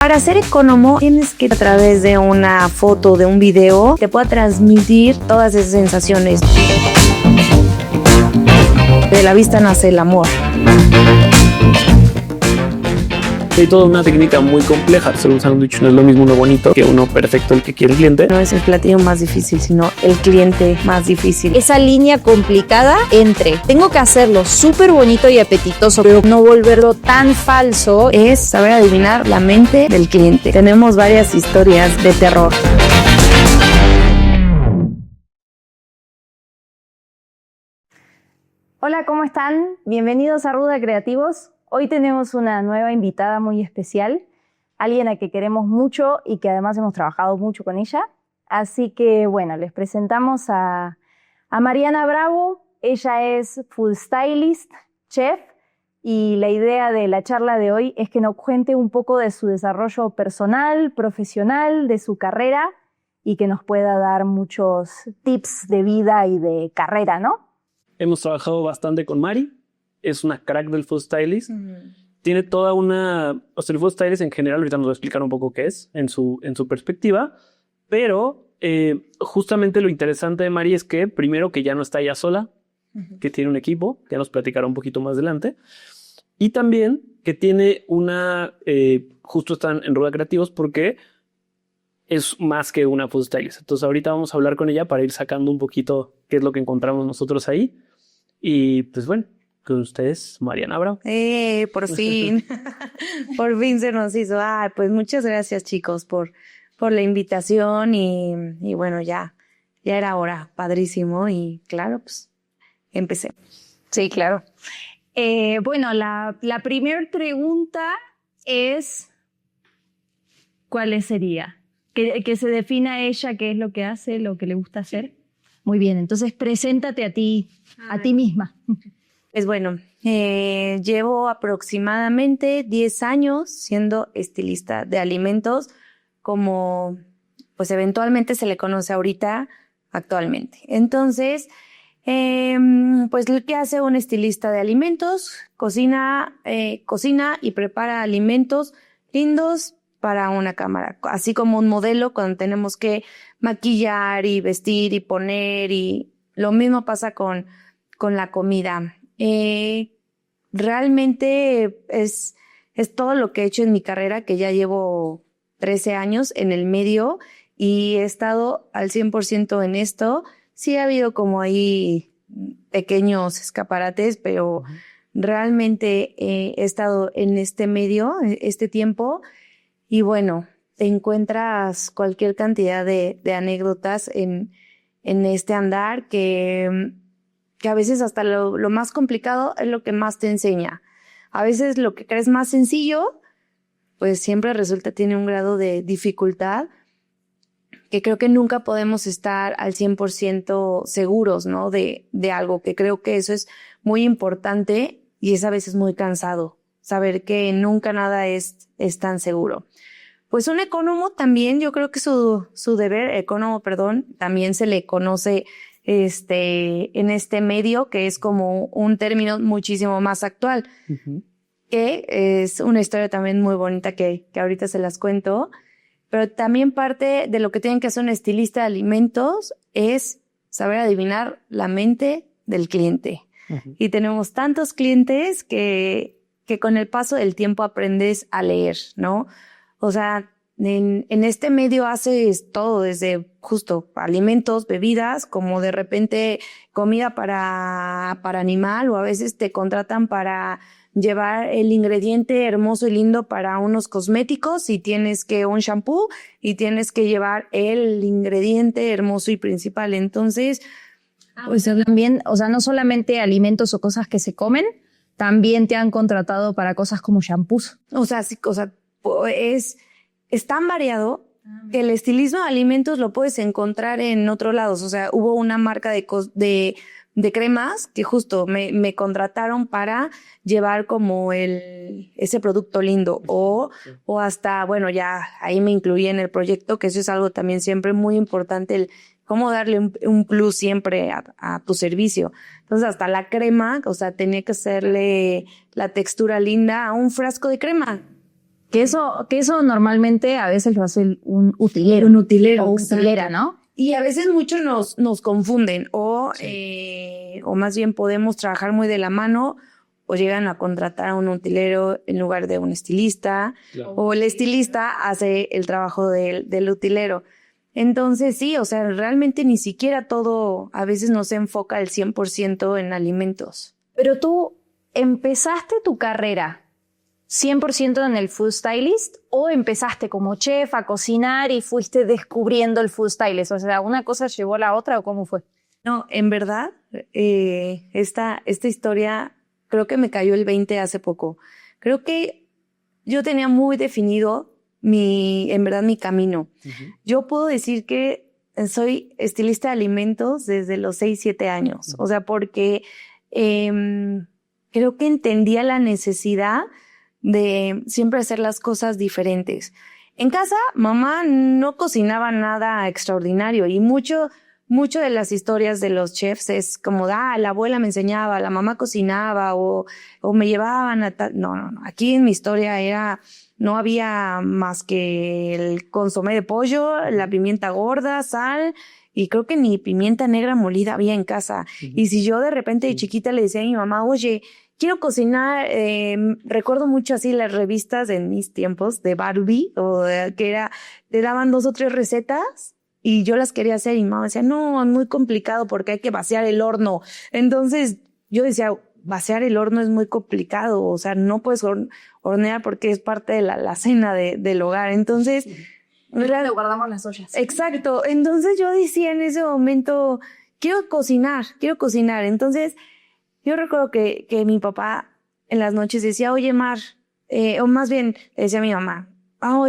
Para ser economo tienes que a través de una foto, de un video, te pueda transmitir todas esas sensaciones. De la vista nace el amor. Hay toda una técnica muy compleja. Hacer un sándwich no es lo mismo uno bonito que uno perfecto el que quiere el cliente. No es el platillo más difícil, sino el cliente más difícil. Esa línea complicada entre tengo que hacerlo súper bonito y apetitoso, pero no volverlo tan falso. Es saber adivinar la mente del cliente. Tenemos varias historias de terror. Hola, ¿cómo están? Bienvenidos a Ruda Creativos. Hoy tenemos una nueva invitada muy especial, alguien a que queremos mucho y que además hemos trabajado mucho con ella. Así que, bueno, les presentamos a Mariana Bravo. Ella es food stylist, chef, y la idea de la charla de hoy es que nos cuente un poco de su desarrollo personal, profesional, de su carrera y que nos pueda dar muchos tips de vida y de carrera, ¿no? Hemos trabajado bastante con Mari. Es una crack del food stylist. Tiene toda una... O sea, el food stylist en general, ahorita nos va a explicar un poco qué es en su perspectiva, pero justamente lo interesante de Mari es que primero que ya no está ella sola, que tiene un equipo, ya nos platicará un poquito más adelante, y también que tiene una... justo están en Ruda Creativos porque es más que una food stylist. Entonces ahorita vamos a hablar con ella para ir sacando un poquito qué es lo que encontramos nosotros ahí. Y pues bueno, con ustedes, Mariana Bravo. Por fin. Por fin se nos hizo. Pues muchas gracias, chicos, por la invitación y bueno, ya era hora. Padrísimo. Y claro, pues empecé. Sí, claro. Bueno, la primera pregunta es, ¿cuál sería? Que se defina ella qué es lo que hace, lo que le gusta hacer. Muy bien, entonces preséntate a ti misma. Pues bueno, llevo aproximadamente 10 años siendo estilista de alimentos, como pues eventualmente se le conoce ahorita actualmente. Entonces, pues lo que hace un estilista de alimentos, cocina y prepara alimentos lindos para una cámara, así como un modelo cuando tenemos que maquillar y vestir y poner, y lo mismo pasa con la comida. Realmente es todo lo que he hecho en mi carrera, que ya llevo 13 años en el medio y he estado al 100% en esto. Sí ha habido como ahí pequeños escaparates, pero realmente he estado en este medio, este tiempo, y bueno, te encuentras cualquier cantidad de anécdotas en este andar que a veces hasta lo más complicado es lo que más te enseña. A veces lo que crees más sencillo, pues siempre resulta tiene un grado de dificultad que creo que nunca podemos estar al 100% seguros, ¿no? De algo, que creo que eso es muy importante y es a veces muy cansado, saber que nunca nada es tan seguro. Pues un ecónomo también, yo creo que su deber, también se le conoce en este medio, que es como un término muchísimo más actual, que es una historia también muy bonita que ahorita se las cuento, pero también parte de lo que tienen que hacer un estilista de alimentos es saber adivinar la mente del cliente. Y tenemos tantos clientes que con el paso del tiempo aprendes a leer, ¿no? O sea, en este medio haces todo, desde justo alimentos, bebidas, como de repente comida para animal, o a veces te contratan para llevar el ingrediente hermoso y lindo para unos cosméticos y tienes que un shampoo y tienes que llevar el ingrediente hermoso y principal. Entonces, pues también, o sea, no solamente alimentos o cosas que se comen, también te han contratado para cosas como shampoos. O sea, sí, es tan variado que el estilismo de alimentos lo puedes encontrar en otros lados. O sea, hubo una marca de cremas que justo me contrataron para llevar como ese producto lindo, o hasta, bueno, ya ahí me incluí en el proyecto, que eso es algo también siempre muy importante, el cómo darle un plus siempre a tu servicio. Entonces hasta la crema, o sea, tenía que hacerle la textura linda a un frasco de crema. Que eso normalmente a veces lo hace un utilero. Un utilero. O utilera, ¿no? Y a veces muchos nos confunden o más bien podemos trabajar muy de la mano o llegan a contratar a un utilero en lugar de un estilista, Claro. o el estilista hace el trabajo del utilero. Entonces sí, o sea, realmente ni siquiera todo a veces no se enfoca al 100% en alimentos. Pero tú empezaste tu carrera 100% en el food stylist o empezaste como chef a cocinar y fuiste descubriendo el food stylist. O sea, ¿una cosa llevó a la otra o cómo fue? No, en verdad, esta historia creo que me cayó el 20 hace poco. Creo que yo tenía muy definido en verdad mi camino. Uh-huh. Yo puedo decir que soy estilista de alimentos desde los 6, 7 años. O sea, porque creo que entendía la necesidad de siempre hacer las cosas diferentes. En casa, mamá no cocinaba nada extraordinario y mucho de las historias de los chefs es como, la abuela me enseñaba, la mamá cocinaba o me llevaban a tal. No. Aquí en mi historia no había más que el consomé de pollo, la pimienta gorda, sal, y creo que ni pimienta negra molida había en casa. Uh-huh. Y si yo de repente de chiquita le decía a mi mamá, oye, quiero cocinar, recuerdo mucho así las revistas en mis tiempos de Barbie, te daban 2 o 3 recetas y yo las quería hacer y mi mamá decía, no, es muy complicado porque hay que vaciar el horno. Entonces yo decía, vaciar el horno es muy complicado, o sea, no puedes hornear porque es parte de la cena del hogar. Entonces, le guardamos las ollas. Exacto. Entonces yo decía en ese momento, quiero cocinar. Entonces yo recuerdo que mi papá en las noches decía, oye, Mar, o más bien le decía a mi mamá,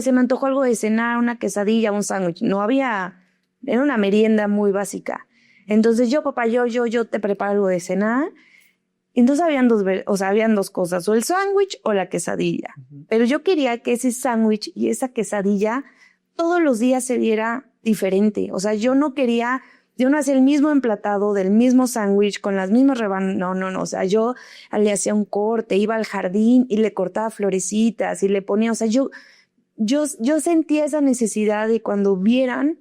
se me antojó algo de cenar, una quesadilla, un sándwich. No había, era una merienda muy básica. Entonces papá, yo te preparo algo de cenar. Entonces habían 2 cosas, o el sándwich o la quesadilla. Uh-huh. Pero yo quería que ese sándwich y esa quesadilla todos los días se viera diferente. O sea, yo no hacía el mismo emplatado del mismo sándwich con las mismas rebanadas. No. O sea, yo le hacía un corte, iba al jardín y le cortaba florecitas y le ponía, o sea, yo sentía esa necesidad de cuando vieran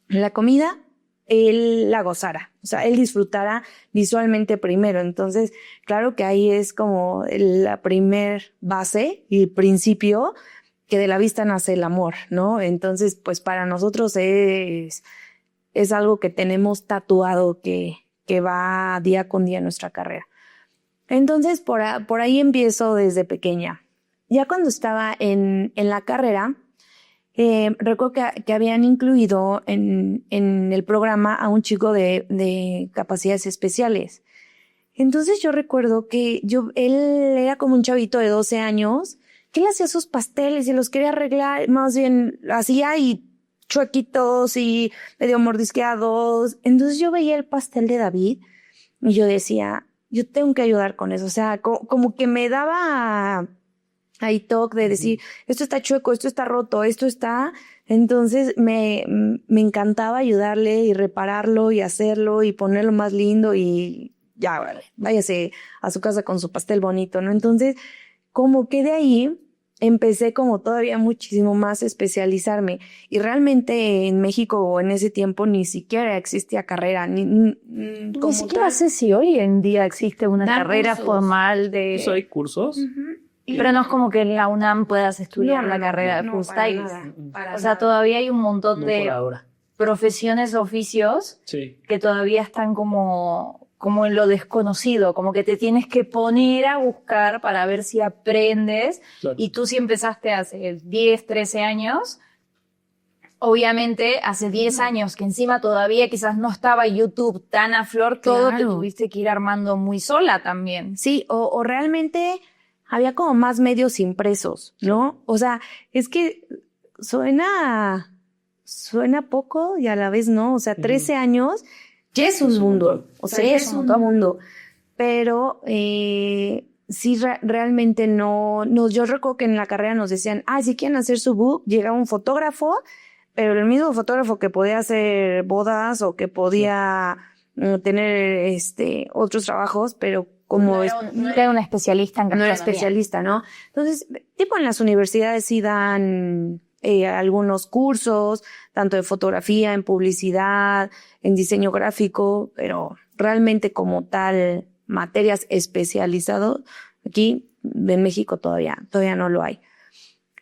la comida, él la gozara. O sea, él disfrutara visualmente primero. Entonces, claro que ahí es como la primer base y principio que de la vista nace el amor, ¿no? Entonces, pues para nosotros es algo que tenemos tatuado que va día con día en nuestra carrera. Entonces, por ahí empiezo desde pequeña. Ya cuando estaba en la carrera, recuerdo que habían incluido en el programa a un chico de capacidades especiales. Entonces yo recuerdo que él era como un chavito de 12 años, que él hacía sus pasteles y los quería arreglar, más bien hacía y chuequitos y medio mordisqueados. Entonces yo veía el pastel de David y yo decía, yo tengo que ayudar con eso. O sea, como que me daba ahí toque de decir, esto está chueco, esto está roto, esto está. Entonces me encantaba ayudarle y repararlo y hacerlo y ponerlo más lindo y ya, vale, váyase a su casa con su pastel bonito, ¿no? Entonces, como que de ahí empecé como todavía muchísimo más a especializarme. Y realmente en México o en ese tiempo ni siquiera existía carrera. Ni siquiera sé si hoy en día existe una carrera cursos formal de... ¿Eso hay cursos? Uh-huh. Pero no es como que en la UNAM puedas estudiar la carrera de food stylist. O sea, todavía hay un montón de profesiones, oficios que todavía están como en lo desconocido, como que te tienes que poner a buscar para ver si aprendes. Claro. Y tú si empezaste hace 10, 13 años, obviamente hace 10 años que encima todavía quizás no estaba YouTube tan a flor, todo te tuviste que ir armando muy sola también. Sí, o realmente había como más medios impresos, ¿no? O sea, es que suena poco y a la vez no. O sea, 13 años ya es un mundo. O sea, ya es un mundo. Pero sí, realmente no. Yo recuerdo que en la carrera nos decían, si quieren hacer su book, llega un fotógrafo, pero el mismo fotógrafo que podía hacer bodas o que podía tener otros trabajos, pero como no era una especialista en gastronomía. no era especialista, ¿no? Entonces, tipo en las universidades sí dan algunos cursos, tanto de fotografía, en publicidad, en diseño gráfico, pero realmente como tal, materias especializadas, aquí en México todavía no lo hay.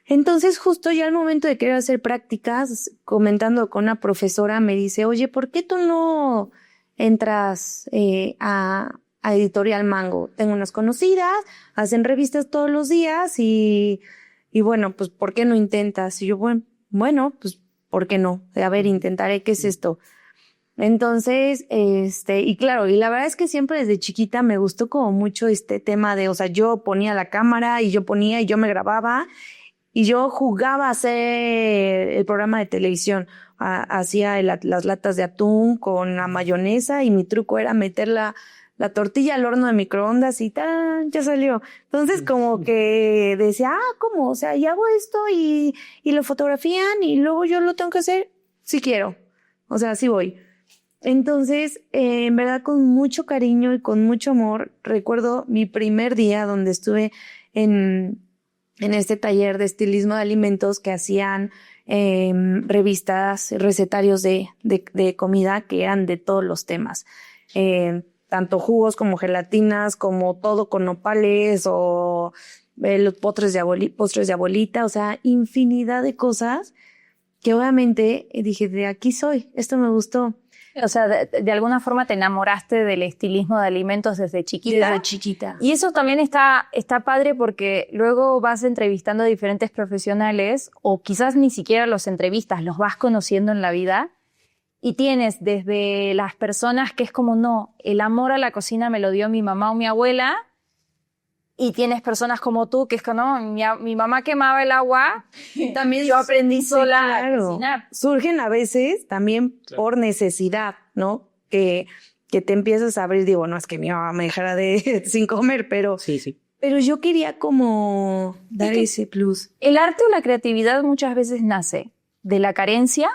Entonces, justo ya al momento de querer hacer prácticas, comentando con una profesora, me dice, oye, ¿por qué tú no entras a Editorial Mango? Tengo unas conocidas, hacen revistas todos los días y bueno, pues, ¿por qué no intentas? Y yo, bueno, pues, ¿por qué no? A ver, intentaré, ¿qué es esto? Entonces, y claro, y la verdad es que siempre desde chiquita me gustó como mucho este tema de, o sea, yo ponía la cámara y yo me grababa y yo jugaba a hacer el programa de televisión. Hacía las latas de atún con la mayonesa y mi truco era meter la tortilla al horno de microondas y ¡tan! Ya salió. Entonces como que decía, ¿cómo? O sea, y hago esto y lo fotografían y luego yo lo tengo que hacer. Sí quiero. O sea, sí voy. Entonces, en verdad, con mucho cariño y con mucho amor, recuerdo mi primer día donde estuve en este taller de estilismo de alimentos que hacían revistas, recetarios de comida que eran de todos los temas. Tanto jugos como gelatinas, como todo con nopales o los postres de abuelita, o sea, infinidad de cosas que obviamente dije, de aquí soy, esto me gustó. O sea, de alguna forma te enamoraste del estilismo de alimentos desde chiquita. Desde chiquita. Y eso también está padre porque luego vas entrevistando a diferentes profesionales o quizás ni siquiera los entrevistas, los vas conociendo en la vida y tienes desde las personas que es como, no, el amor a la cocina me lo dio mi mamá o mi abuela, y tienes personas como tú que es como, no, mi mamá quemaba el agua, También yo aprendí sola claro. a cocinar. Surgen a veces también por necesidad, ¿no? Que te empiezas a abrir, digo, no es que mi mamá me dejara sin comer, pero Sí. Pero yo quería como dar ese plus. El arte o la creatividad muchas veces nace de la carencia,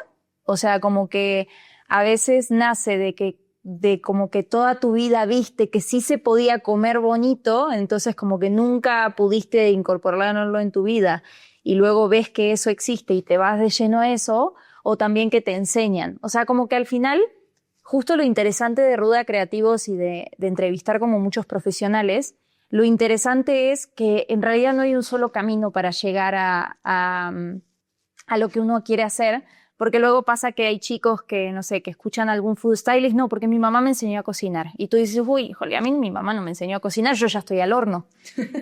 o sea, como que a veces nace de como que toda tu vida viste que sí se podía comer bonito, entonces como que nunca pudiste incorporarlo en tu vida y luego ves que eso existe y te vas de lleno a eso, o también que te enseñan. O sea, como que al final, justo lo interesante de Ruda Creativos y de entrevistar como muchos profesionales, lo interesante es que en realidad no hay un solo camino para llegar a lo que uno quiere hacer, porque luego pasa que hay chicos que, no sé, que escuchan algún food stylist, no, porque mi mamá me enseñó a cocinar. Y tú dices, uy, híjole, a mí mi mamá no me enseñó a cocinar, yo ya estoy al horno.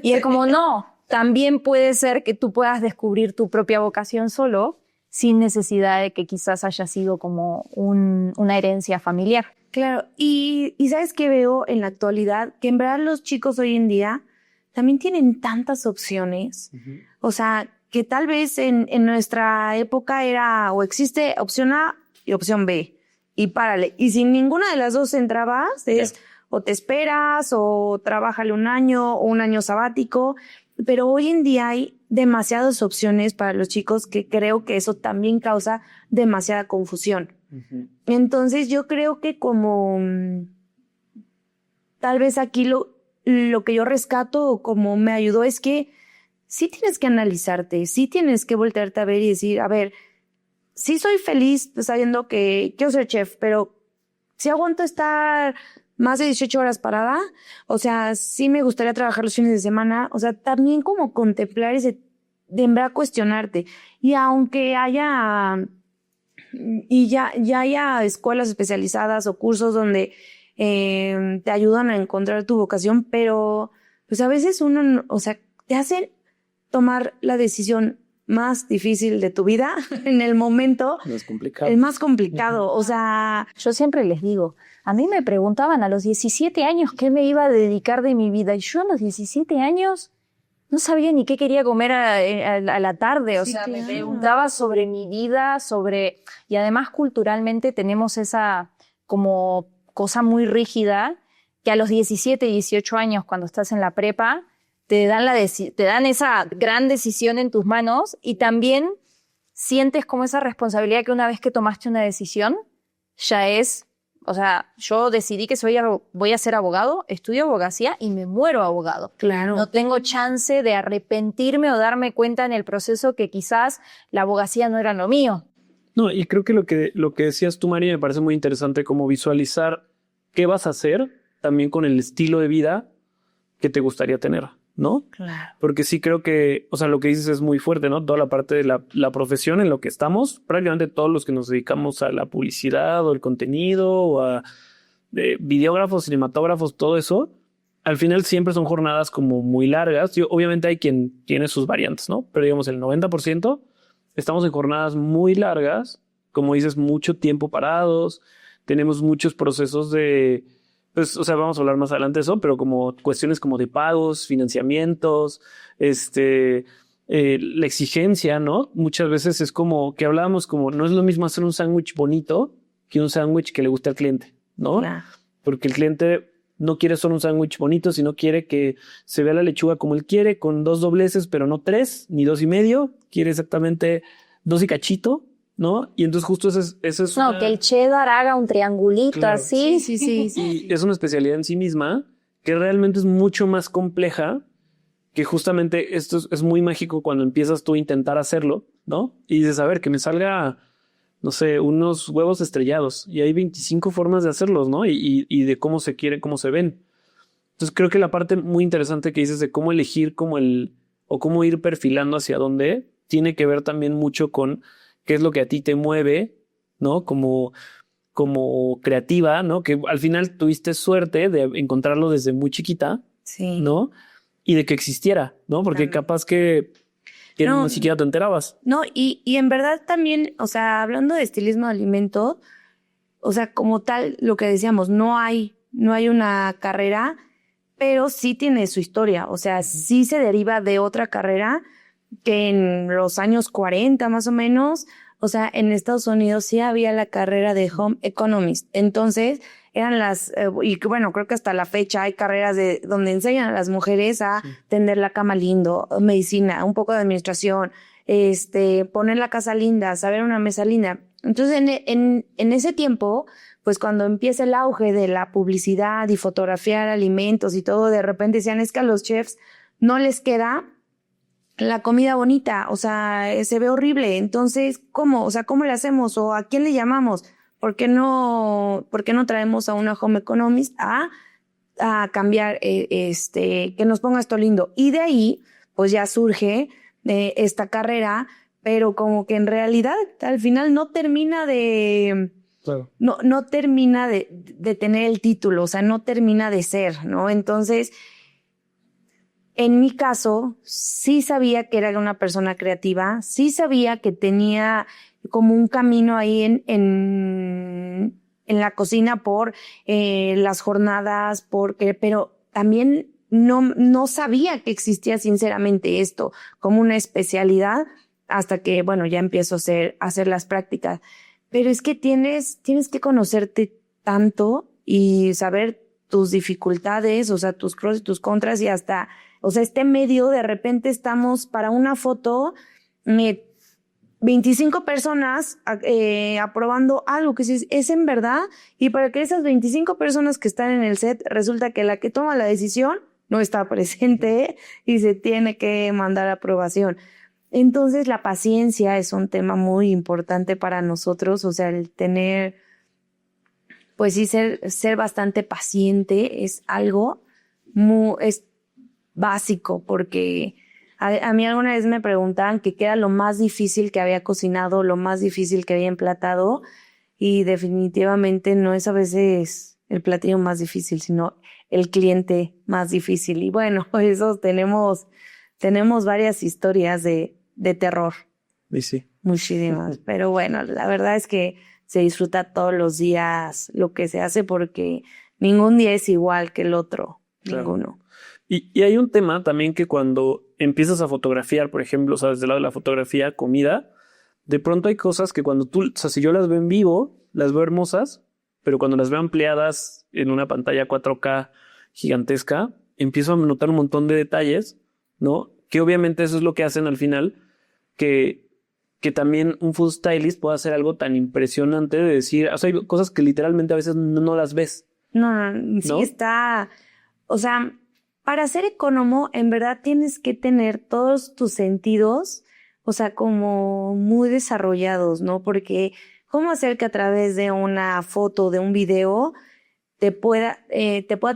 Y es como, no, también puede ser que tú puedas descubrir tu propia vocación solo, sin necesidad de que quizás haya sido como una herencia familiar. Claro, y ¿sabes qué veo en la actualidad? Que en verdad los chicos hoy en día también tienen tantas opciones. Uh-huh. O sea, que tal vez en nuestra época era o existe opción A y opción B. Y párale. Y si ninguna de las dos entrabas, es o te esperas o trabájale un año o un año sabático. Pero hoy en día hay demasiadas opciones para los chicos que creo que eso también causa demasiada confusión. Uh-huh. Entonces yo creo que como tal vez aquí lo que yo rescato o como me ayudó es que sí tienes que analizarte, sí tienes que voltearte a ver y decir, a ver, sí soy feliz sabiendo que quiero ser chef, pero sí aguanto estar más de 18 horas parada, o sea, sí me gustaría trabajar los fines de semana, o sea, también como contemplar ese, de en verdad cuestionarte. Y aunque haya, y ya haya escuelas especializadas o cursos donde te ayudan a encontrar tu vocación, pero pues a veces uno, o sea, te hacen tomar la decisión más difícil de tu vida en el momento. Es complicado. El más complicado, o sea... Yo siempre les digo, a mí me preguntaban a los 17 años qué me iba a dedicar de mi vida, y yo a los 17 años no sabía ni qué quería comer a la tarde, o sea, claro. Me preguntaba sobre mi vida, y además culturalmente tenemos esa como cosa muy rígida, que a los 17, 18 años, cuando estás en la prepa, te dan esa gran decisión en tus manos y también sientes como esa responsabilidad que una vez que tomaste una decisión, ya es O sea, yo decidí que voy a ser abogado, estudio abogacía y me muero abogado. Claro. No tengo chance de arrepentirme o darme cuenta en el proceso que quizás la abogacía no era lo mío. No, y creo que lo que decías tú, Mari, me parece muy interesante como visualizar qué vas a hacer también con el estilo de vida que te gustaría tener, ¿no? Claro. Porque sí creo que, o sea, lo que dices es muy fuerte, ¿no? Toda la parte de la profesión en lo que estamos, prácticamente todos los que nos dedicamos a la publicidad o el contenido o a videógrafos, cinematógrafos, todo eso, al final siempre son jornadas como muy largas. Obviamente hay quien tiene sus variantes, ¿no? Pero digamos el 90% estamos en jornadas muy largas, como dices, mucho tiempo parados, tenemos muchos procesos de, pues, o sea, vamos a hablar más adelante de eso, pero como cuestiones como de pagos, financiamientos, la exigencia, ¿no? Muchas veces es como que hablábamos como, no es lo mismo hacer un sándwich bonito que un sándwich que le guste al cliente, ¿no? Claro. Porque el cliente no quiere solo un sándwich bonito, sino quiere que se vea la lechuga como él quiere, con 2 dobleces, pero no 3, ni 2.5. Quiere exactamente 2 y cachito, ¿no? Y entonces justo ese es No, que el cheddar haga un triangulito Claro. así. Sí. Y es una especialidad en sí misma que realmente es mucho más compleja, que justamente esto es muy mágico cuando empiezas tú a intentar hacerlo, ¿no? Y dices, a ver, que me salga, no sé, unos huevos estrellados. Y hay 25 formas de hacerlos, ¿no? Y de cómo se quieren, cómo se ven. Entonces creo que la parte muy interesante que dices de cómo elegir o cómo ir perfilando hacia dónde, tiene que ver también mucho con qué es lo que a ti te mueve, ¿no? Como creativa, ¿no? Que al final tuviste suerte de encontrarlo desde muy chiquita, Sí. ¿no? Y de que existiera, ¿no? Porque También. capaz que no, ni siquiera te enterabas. No, y en verdad también, o sea, hablando de estilismo de alimento, o sea, como tal, lo que decíamos, no hay una carrera, pero sí tiene su historia. O sea, sí se deriva de otra carrera que en los años 40 más o menos, o sea, en Estados Unidos sí había la carrera de Home Economist. Entonces, eran y bueno, creo que hasta la fecha hay carreras donde enseñan a las mujeres a tender la cama lindo, medicina, un poco de administración, poner la casa linda, saber una mesa linda. Entonces, en ese tiempo, pues cuando empieza el auge de la publicidad y fotografiar alimentos y todo, de repente decían, es que a los chefs no les queda la comida bonita, o sea, se ve horrible. Entonces, ¿cómo? O sea, ¿cómo le hacemos? ¿O a quién le llamamos? ¿Por qué no traemos a una home economist a cambiar, que nos ponga esto lindo? Y de ahí, pues ya surge esta carrera, pero como que en realidad al final no termina de... Claro. No termina de tener el título, o sea, no termina de ser, ¿no? Entonces, en mi caso, sí sabía que era una persona creativa, sí sabía que tenía como un camino ahí en la cocina por las jornadas, pero también no sabía que existía sinceramente esto como una especialidad hasta que, bueno, ya empiezo a hacer las prácticas. Pero es que tienes que conocerte tanto y saber tus dificultades, o sea, tus pros y tus contras y hasta, o sea, este medio de repente estamos para una foto, 25 personas aprobando algo que es en verdad, y para que esas 25 personas que están en el set, resulta que la que toma la decisión no está presente y se tiene que mandar a aprobación. Entonces la paciencia es un tema muy importante para nosotros, o sea, el tener, pues sí, ser bastante paciente es algo es básico, porque a mí alguna vez me preguntaban qué era lo más difícil que había cocinado, lo más difícil que había emplatado, y definitivamente no es a veces el platillo más difícil, sino el cliente más difícil. Y bueno, eso tenemos varias historias de terror. Y sí. Muchísimas. Pero bueno, la verdad es que se disfruta todos los días lo que se hace porque ningún día es igual que el otro. Claro. Ninguno. Y hay un tema también que cuando empiezas a fotografiar, por ejemplo, o sea, desde el lado de la fotografía, comida, de pronto hay cosas que cuando o sea, si yo las veo en vivo, las veo hermosas, pero cuando las veo ampliadas en una pantalla 4K gigantesca, empiezo a notar un montón de detalles, ¿no? Que obviamente eso es lo que hacen al final, que que también un food stylist puede hacer algo tan impresionante de decir, o sea, hay cosas que literalmente a veces no las ves. No, sí ¿No? está, o sea, para ser economo, en verdad tienes que tener todos tus sentidos, o sea, como muy desarrollados, ¿no? Porque ¿cómo hacer que a través de una foto, de un video, te pueda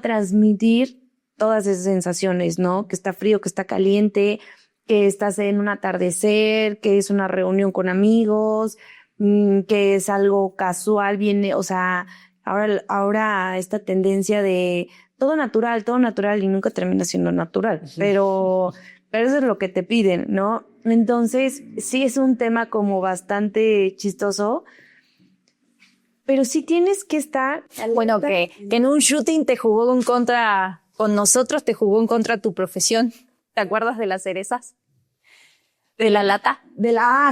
transmitir todas esas sensaciones, ¿no? Que está frío, que está caliente, que estás en un atardecer, que es una reunión con amigos, que es algo casual, viene, o sea, ahora esta tendencia de todo natural y nunca termina siendo natural, pero eso es lo que te piden, ¿no? Entonces, sí es un tema como bastante chistoso, pero sí tienes que estar... Bueno, que en un shooting te jugó en contra, con nosotros te jugó en contra tu profesión. ¿Te acuerdas de las cerezas? ¿De la lata?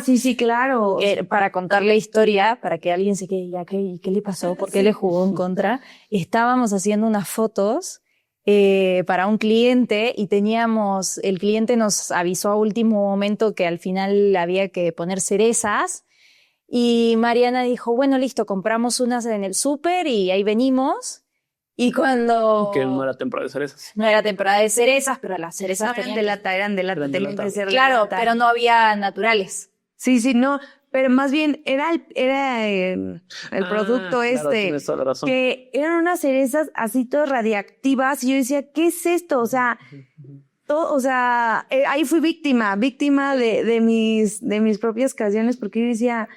Sí, claro. Para contar la historia, para que alguien se quede ya, ¿qué le pasó? ¿Por qué le jugó en contra? Estábamos haciendo unas fotos para un cliente y el cliente nos avisó a último momento que al final había que poner cerezas y Mariana dijo, bueno, listo, compramos unas en el súper y ahí venimos. Y cuando... Que no era temporada de cerezas. No era temporada de cerezas, pero las cerezas eran de lata, tenían que ser de Claro, lata. pero no había naturales. Sí, no, pero más bien era el producto claro, tienes toda la razón. que eran unas cerezas así todas radiactivas y yo decía, ¿qué es esto? O sea, ahí fui víctima de mis propias creaciones porque yo decía,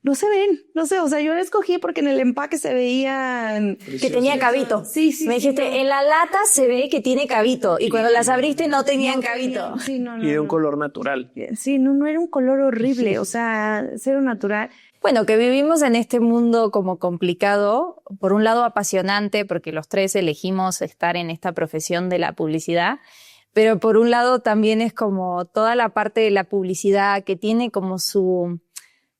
no se ven, no sé, o sea, yo la escogí porque en el empaque se veían... Que tenía cabito. Sí. Me dijiste, no. en la lata se ve que tiene cabito y cuando las abriste no tenían cabito. Sí, no. Y de un color natural. Sí, no era un color horrible, o sea, cero natural. Bueno, que vivimos en este mundo como complicado, por un lado apasionante, porque los tres elegimos estar en esta profesión de la publicidad, pero por un lado también es como toda la parte de la publicidad que tiene como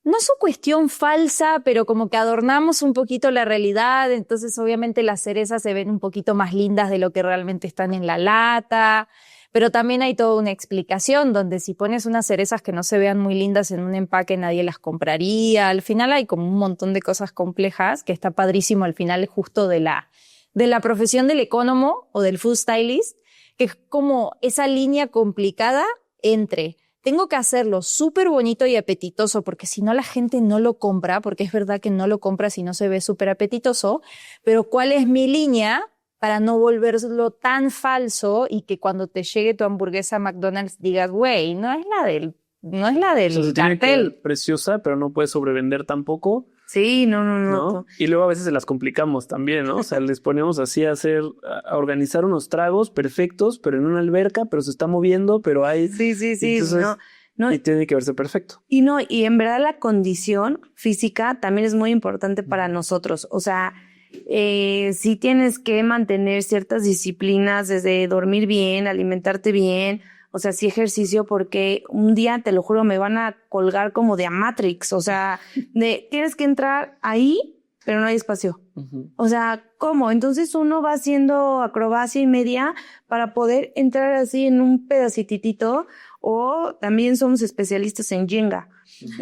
no su cuestión falsa, pero como que adornamos un poquito la realidad, entonces obviamente las cerezas se ven un poquito más lindas de lo que realmente están en la lata, pero también hay toda una explicación donde si pones unas cerezas que no se vean muy lindas en un empaque nadie las compraría, al final hay como un montón de cosas complejas que está padrísimo al final justo de la profesión del ecónomo o del food stylist, que es como esa línea complicada entre... Tengo que hacerlo súper bonito y apetitoso porque si no la gente no lo compra, porque es verdad que no lo compra si no se ve súper apetitoso, pero ¿cuál es mi línea para no volverlo tan falso y que cuando te llegue tu hamburguesa a McDonald's digas, güey, no es la del O sea, se tiene que cartel? ver preciosa, pero no puede sobrevender tampoco. Sí, no. Y luego a veces se las complicamos también, ¿no? O sea, les ponemos así a organizar unos tragos perfectos, pero en una alberca, pero se está moviendo, pero hay... Sí, Entonces, no. Y tiene que verse perfecto. Y en verdad la condición física también es muy importante para nosotros. O sea, sí tienes que mantener ciertas disciplinas desde dormir bien, alimentarte bien, o sea, sí ejercicio porque un día, te lo juro, me van a colgar como de a Matrix. O sea, tienes que entrar ahí, pero no hay espacio. Uh-huh. O sea, ¿cómo? Entonces uno va haciendo acrobacia y media para poder entrar así en un pedacitito, o también somos especialistas en Jenga.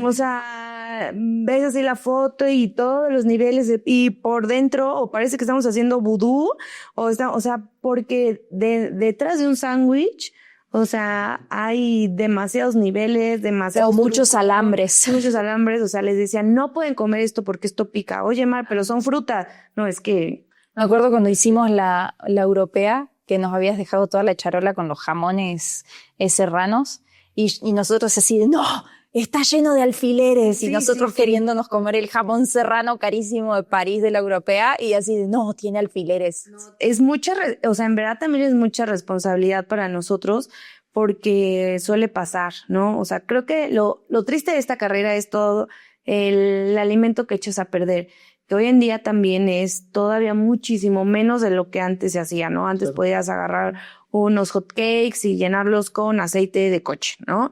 O sea, ves así la foto y todos los niveles y por dentro, o parece que estamos haciendo vudú, o sea, porque detrás de un sándwich, o sea, hay demasiados niveles, O muchos alambres. Muchos alambres, o sea, les decían, no pueden comer esto porque esto pica. Oye, Mar, pero son frutas. No, es que... Me acuerdo cuando hicimos la europea, que nos habías dejado toda la charola con los jamones serranos, y nosotros así de, no, está lleno de alfileres, y nosotros queriéndonos comer el jamón serrano carísimo de París de la europea, y así de, no, tiene alfileres. No, es mucha, o sea, en verdad también es mucha responsabilidad para nosotros, porque suele pasar, ¿no? O sea, creo que lo triste de esta carrera es todo el alimento que echas a perder, que hoy en día también es todavía muchísimo menos de lo que antes se hacía, ¿no? Antes podías agarrar unos hot cakes y llenarlos con aceite de coche, ¿no?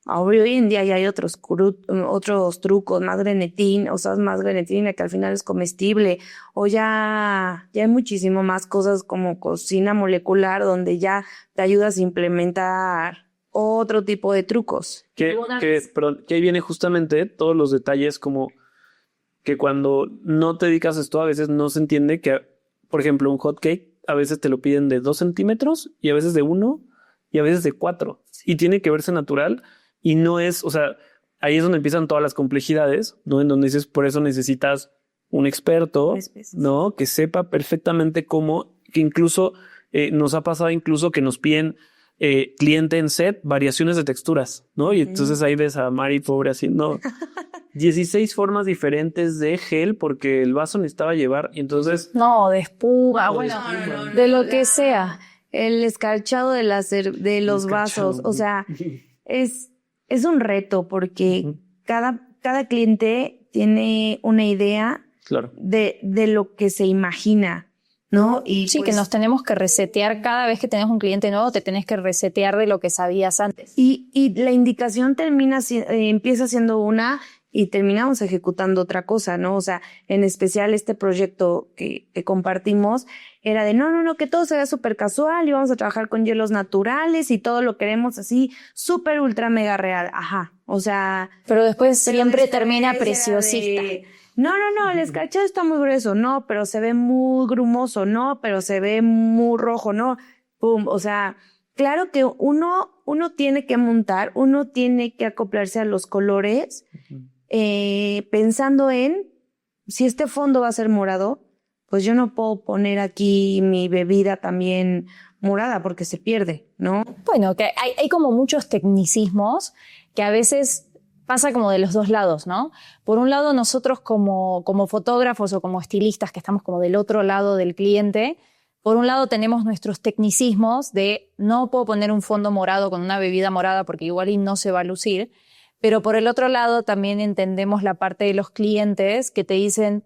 Hoy en día ya hay otros trucos, más grenetina, usas más grenetina que al final es comestible, o ya hay muchísimo más cosas como cocina molecular donde ya te ayudas a implementar otro tipo de trucos. Perdón, que ahí viene justamente todos los detalles, como que cuando no te dedicas a esto, a veces no se entiende que, por ejemplo, un hot cake a veces te lo piden de 2 centímetros y a veces de 1 y a veces de 4. Y tiene que verse natural y no es, o sea, ahí es donde empiezan todas las complejidades, ¿no? En donde dices, por eso necesitas un experto, ¿no? Que sepa perfectamente cómo, que incluso nos ha pasado incluso que nos piden cliente en set variaciones de texturas, ¿no? Y entonces ahí ves a Mari pobre haciendo 16 formas diferentes de gel porque el vaso necesitaba llevar y entonces... No, de espuma, de lo que sea. El escarchado de los vasos, o sea, es un reto porque cada cliente tiene una idea de lo que se imagina, ¿no? Y sí, pues, que nos tenemos que resetear cada vez que tenés un cliente nuevo, te tenés que resetear de lo que sabías antes. Y la indicación empieza siendo una y terminamos ejecutando otra cosa, ¿no? O sea, en especial este proyecto que compartimos era de no, que todo se vea súper casual y vamos a trabajar con hielos naturales y todo lo queremos así súper ultra mega real. Ajá, o sea... Pero después siempre termina preciosista. No, el escarchado está muy grueso, no, pero se ve muy grumoso, no, pero se ve muy rojo, no, pum, o sea, claro que uno tiene que montar, uno tiene que acoplarse a los colores, pensando en, si este fondo va a ser morado, pues yo no puedo poner aquí mi bebida también morada porque se pierde, ¿no? Bueno, que hay como muchos tecnicismos que a veces... pasa como de los dos lados, ¿no? Por un lado, nosotros como fotógrafos o como estilistas que estamos como del otro lado del cliente, por un lado tenemos nuestros tecnicismos de no puedo poner un fondo morado con una bebida morada porque igual y no se va a lucir, pero por el otro lado también entendemos la parte de los clientes que te dicen,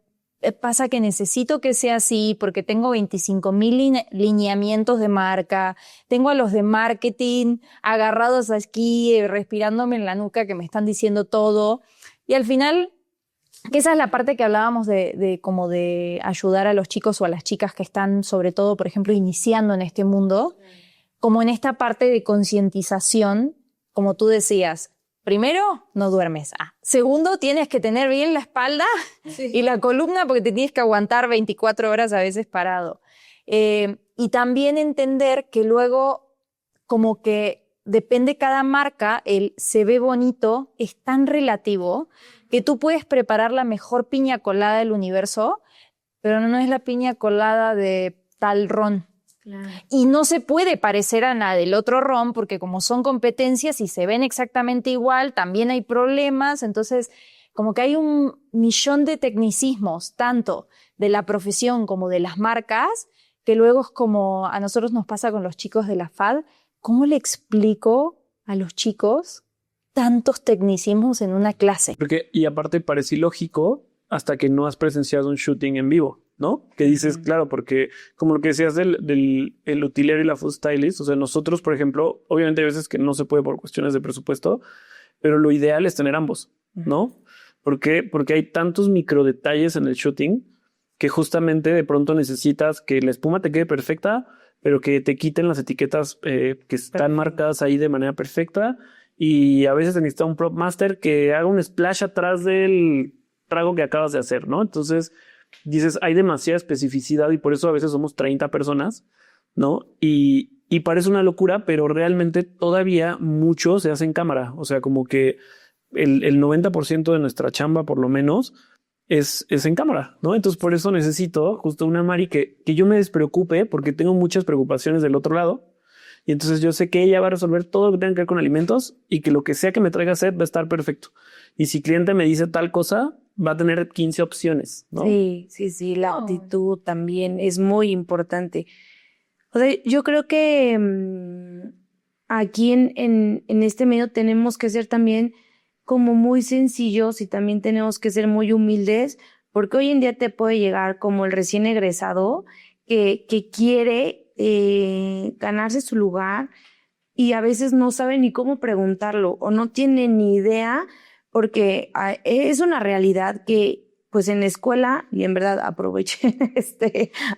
pasa que necesito que sea así porque tengo 25,000 lineamientos de marca, tengo a los de marketing agarrados aquí, respirándome en la nuca que me están diciendo todo. Y al final, que esa es la parte que hablábamos de como de ayudar a los chicos o a las chicas que están, sobre todo, por ejemplo, iniciando en este mundo, como en esta parte de concientización, como tú decías. Primero, no duermes. Segundo, tienes que tener bien la espalda y la columna porque te tienes que aguantar 24 horas a veces parado. Y también entender que luego, como que depende cada marca, el se ve bonito es tan relativo que tú puedes preparar la mejor piña colada del universo, pero no es la piña colada de tal ron. Claro. Y no se puede parecer a nada del otro ron porque como son competencias y se ven exactamente igual, también hay problemas. Entonces, como que hay un millón de tecnicismos, tanto de la profesión como de las marcas, que luego es como a nosotros nos pasa con los chicos de la FAD. ¿Cómo le explico a los chicos tantos tecnicismos en una clase? Porque, y aparte parece ilógico hasta que no has presenciado un shooting en vivo, ¿no? Que dices, claro, porque como lo que decías el utilero y la food stylist, o sea, nosotros, por ejemplo, obviamente hay veces que no se puede por cuestiones de presupuesto, pero lo ideal es tener ambos, ¿no? ¿Por qué? Porque hay tantos micro detalles en el shooting que justamente de pronto necesitas que la espuma te quede perfecta, pero que te quiten las etiquetas que están marcadas ahí de manera perfecta, y a veces necesita un prop master que haga un splash atrás del trago que acabas de hacer, ¿no? Entonces dices, hay demasiada especificidad y por eso a veces somos 30 personas, ¿no? Y parece una locura, pero realmente todavía mucho se hace en cámara. O sea, como que el 90% de nuestra chamba, por lo menos, es en cámara, ¿no? Entonces por eso necesito justo una Mari que yo me despreocupe porque tengo muchas preocupaciones del otro lado. Y entonces yo sé que ella va a resolver todo lo que tenga que ver con alimentos y que lo que sea que me traiga set va a estar perfecto. Y si cliente me dice tal cosa, va a tener 15 opciones, ¿no? Sí, la actitud también es muy importante. O sea, yo creo que aquí en este medio tenemos que ser también como muy sencillos y también tenemos que ser muy humildes, porque hoy en día te puede llegar como el recién egresado que quiere ganarse su lugar y a veces no sabe ni cómo preguntarlo o no tiene ni idea, porque es una realidad que pues en la escuela, y en verdad aprovechen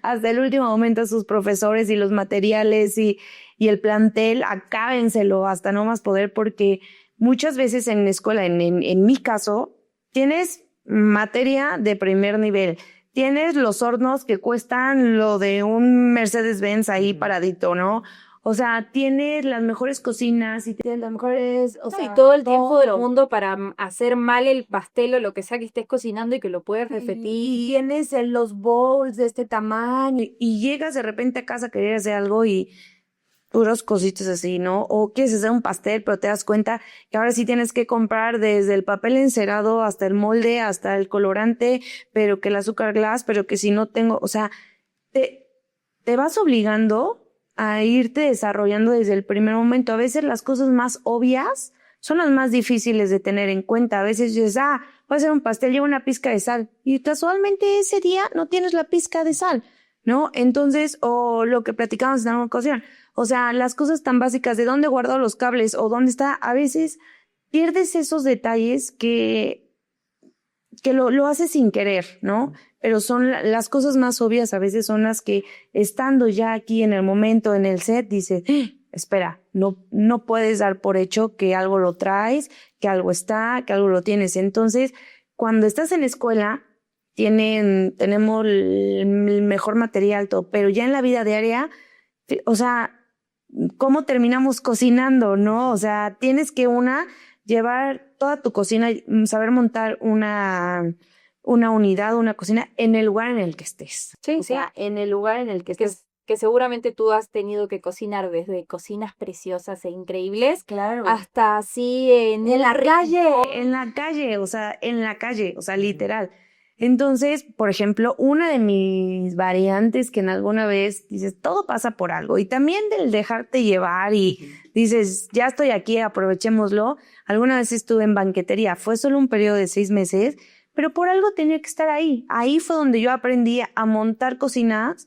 hasta el último momento a sus profesores y los materiales y el plantel, acábenselo hasta no más poder, porque muchas veces en la escuela, en mi caso, tienes materia de primer nivel, tienes los hornos que cuestan lo de un Mercedes-Benz ahí paradito, ¿no? O sea, tienes las mejores cocinas y tienes las mejores, o sea, y todo el tiempo del mundo para hacer mal el pastel o lo que sea que estés cocinando y que lo puedes repetir. Y tienes los bowls de este tamaño y llegas de repente a casa a querer hacer algo y puros cositas así, ¿no? O quieres hacer un pastel, pero te das cuenta que ahora sí tienes que comprar desde el papel encerado hasta el molde, hasta el colorante, pero que el azúcar glass, pero que si no tengo, o sea, te vas obligando a irte desarrollando desde el primer momento. A veces las cosas más obvias son las más difíciles de tener en cuenta. A veces dices, voy a hacer un pastel, lleva una pizca de sal. Y casualmente ese día no tienes la pizca de sal, ¿no? Entonces, o lo que platicamos en alguna ocasión, o sea, las cosas tan básicas de dónde guardo los cables o dónde está, a veces pierdes esos detalles que lo haces sin querer, ¿no? Pero son las cosas más obvias, a veces son las que estando ya aquí en el momento, en el set, dices, espera, no puedes dar por hecho que algo lo traes, que algo está, que algo lo tienes. Entonces, cuando estás en la escuela, tenemos el mejor material, todo, pero ya en la vida diaria, o sea, ¿cómo terminamos cocinando, no? O sea, tienes que llevar toda tu cocina, saber montar una unidad, una cocina en el lugar en el que estés. Sí, o sea, en el lugar en el que estés. que seguramente tú has tenido que cocinar desde cocinas preciosas e increíbles, Claro. hasta así en la calle. En la calle, o sea, literal. Entonces, por ejemplo, una de mis variantes que en alguna vez dices, todo pasa por algo, y también del dejarte llevar y dices, ya estoy aquí, aprovechémoslo. Alguna vez estuve en banquetería, fue solo un periodo de 6 meses, pero por algo tenía que estar ahí. Ahí fue donde yo aprendí a montar cocinas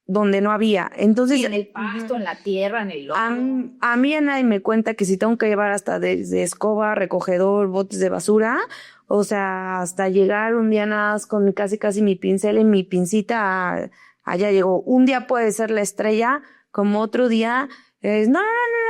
donde no había. Entonces, Y en el pasto, en la tierra, en el lodo. a mí nadie me cuenta que si tengo que llevar hasta desde escoba, recogedor, botes de basura, o sea, hasta llegar un día nada más con casi mi pincel y mi pincita, allá llegó. Un día puede ser la estrella, como otro día es, no,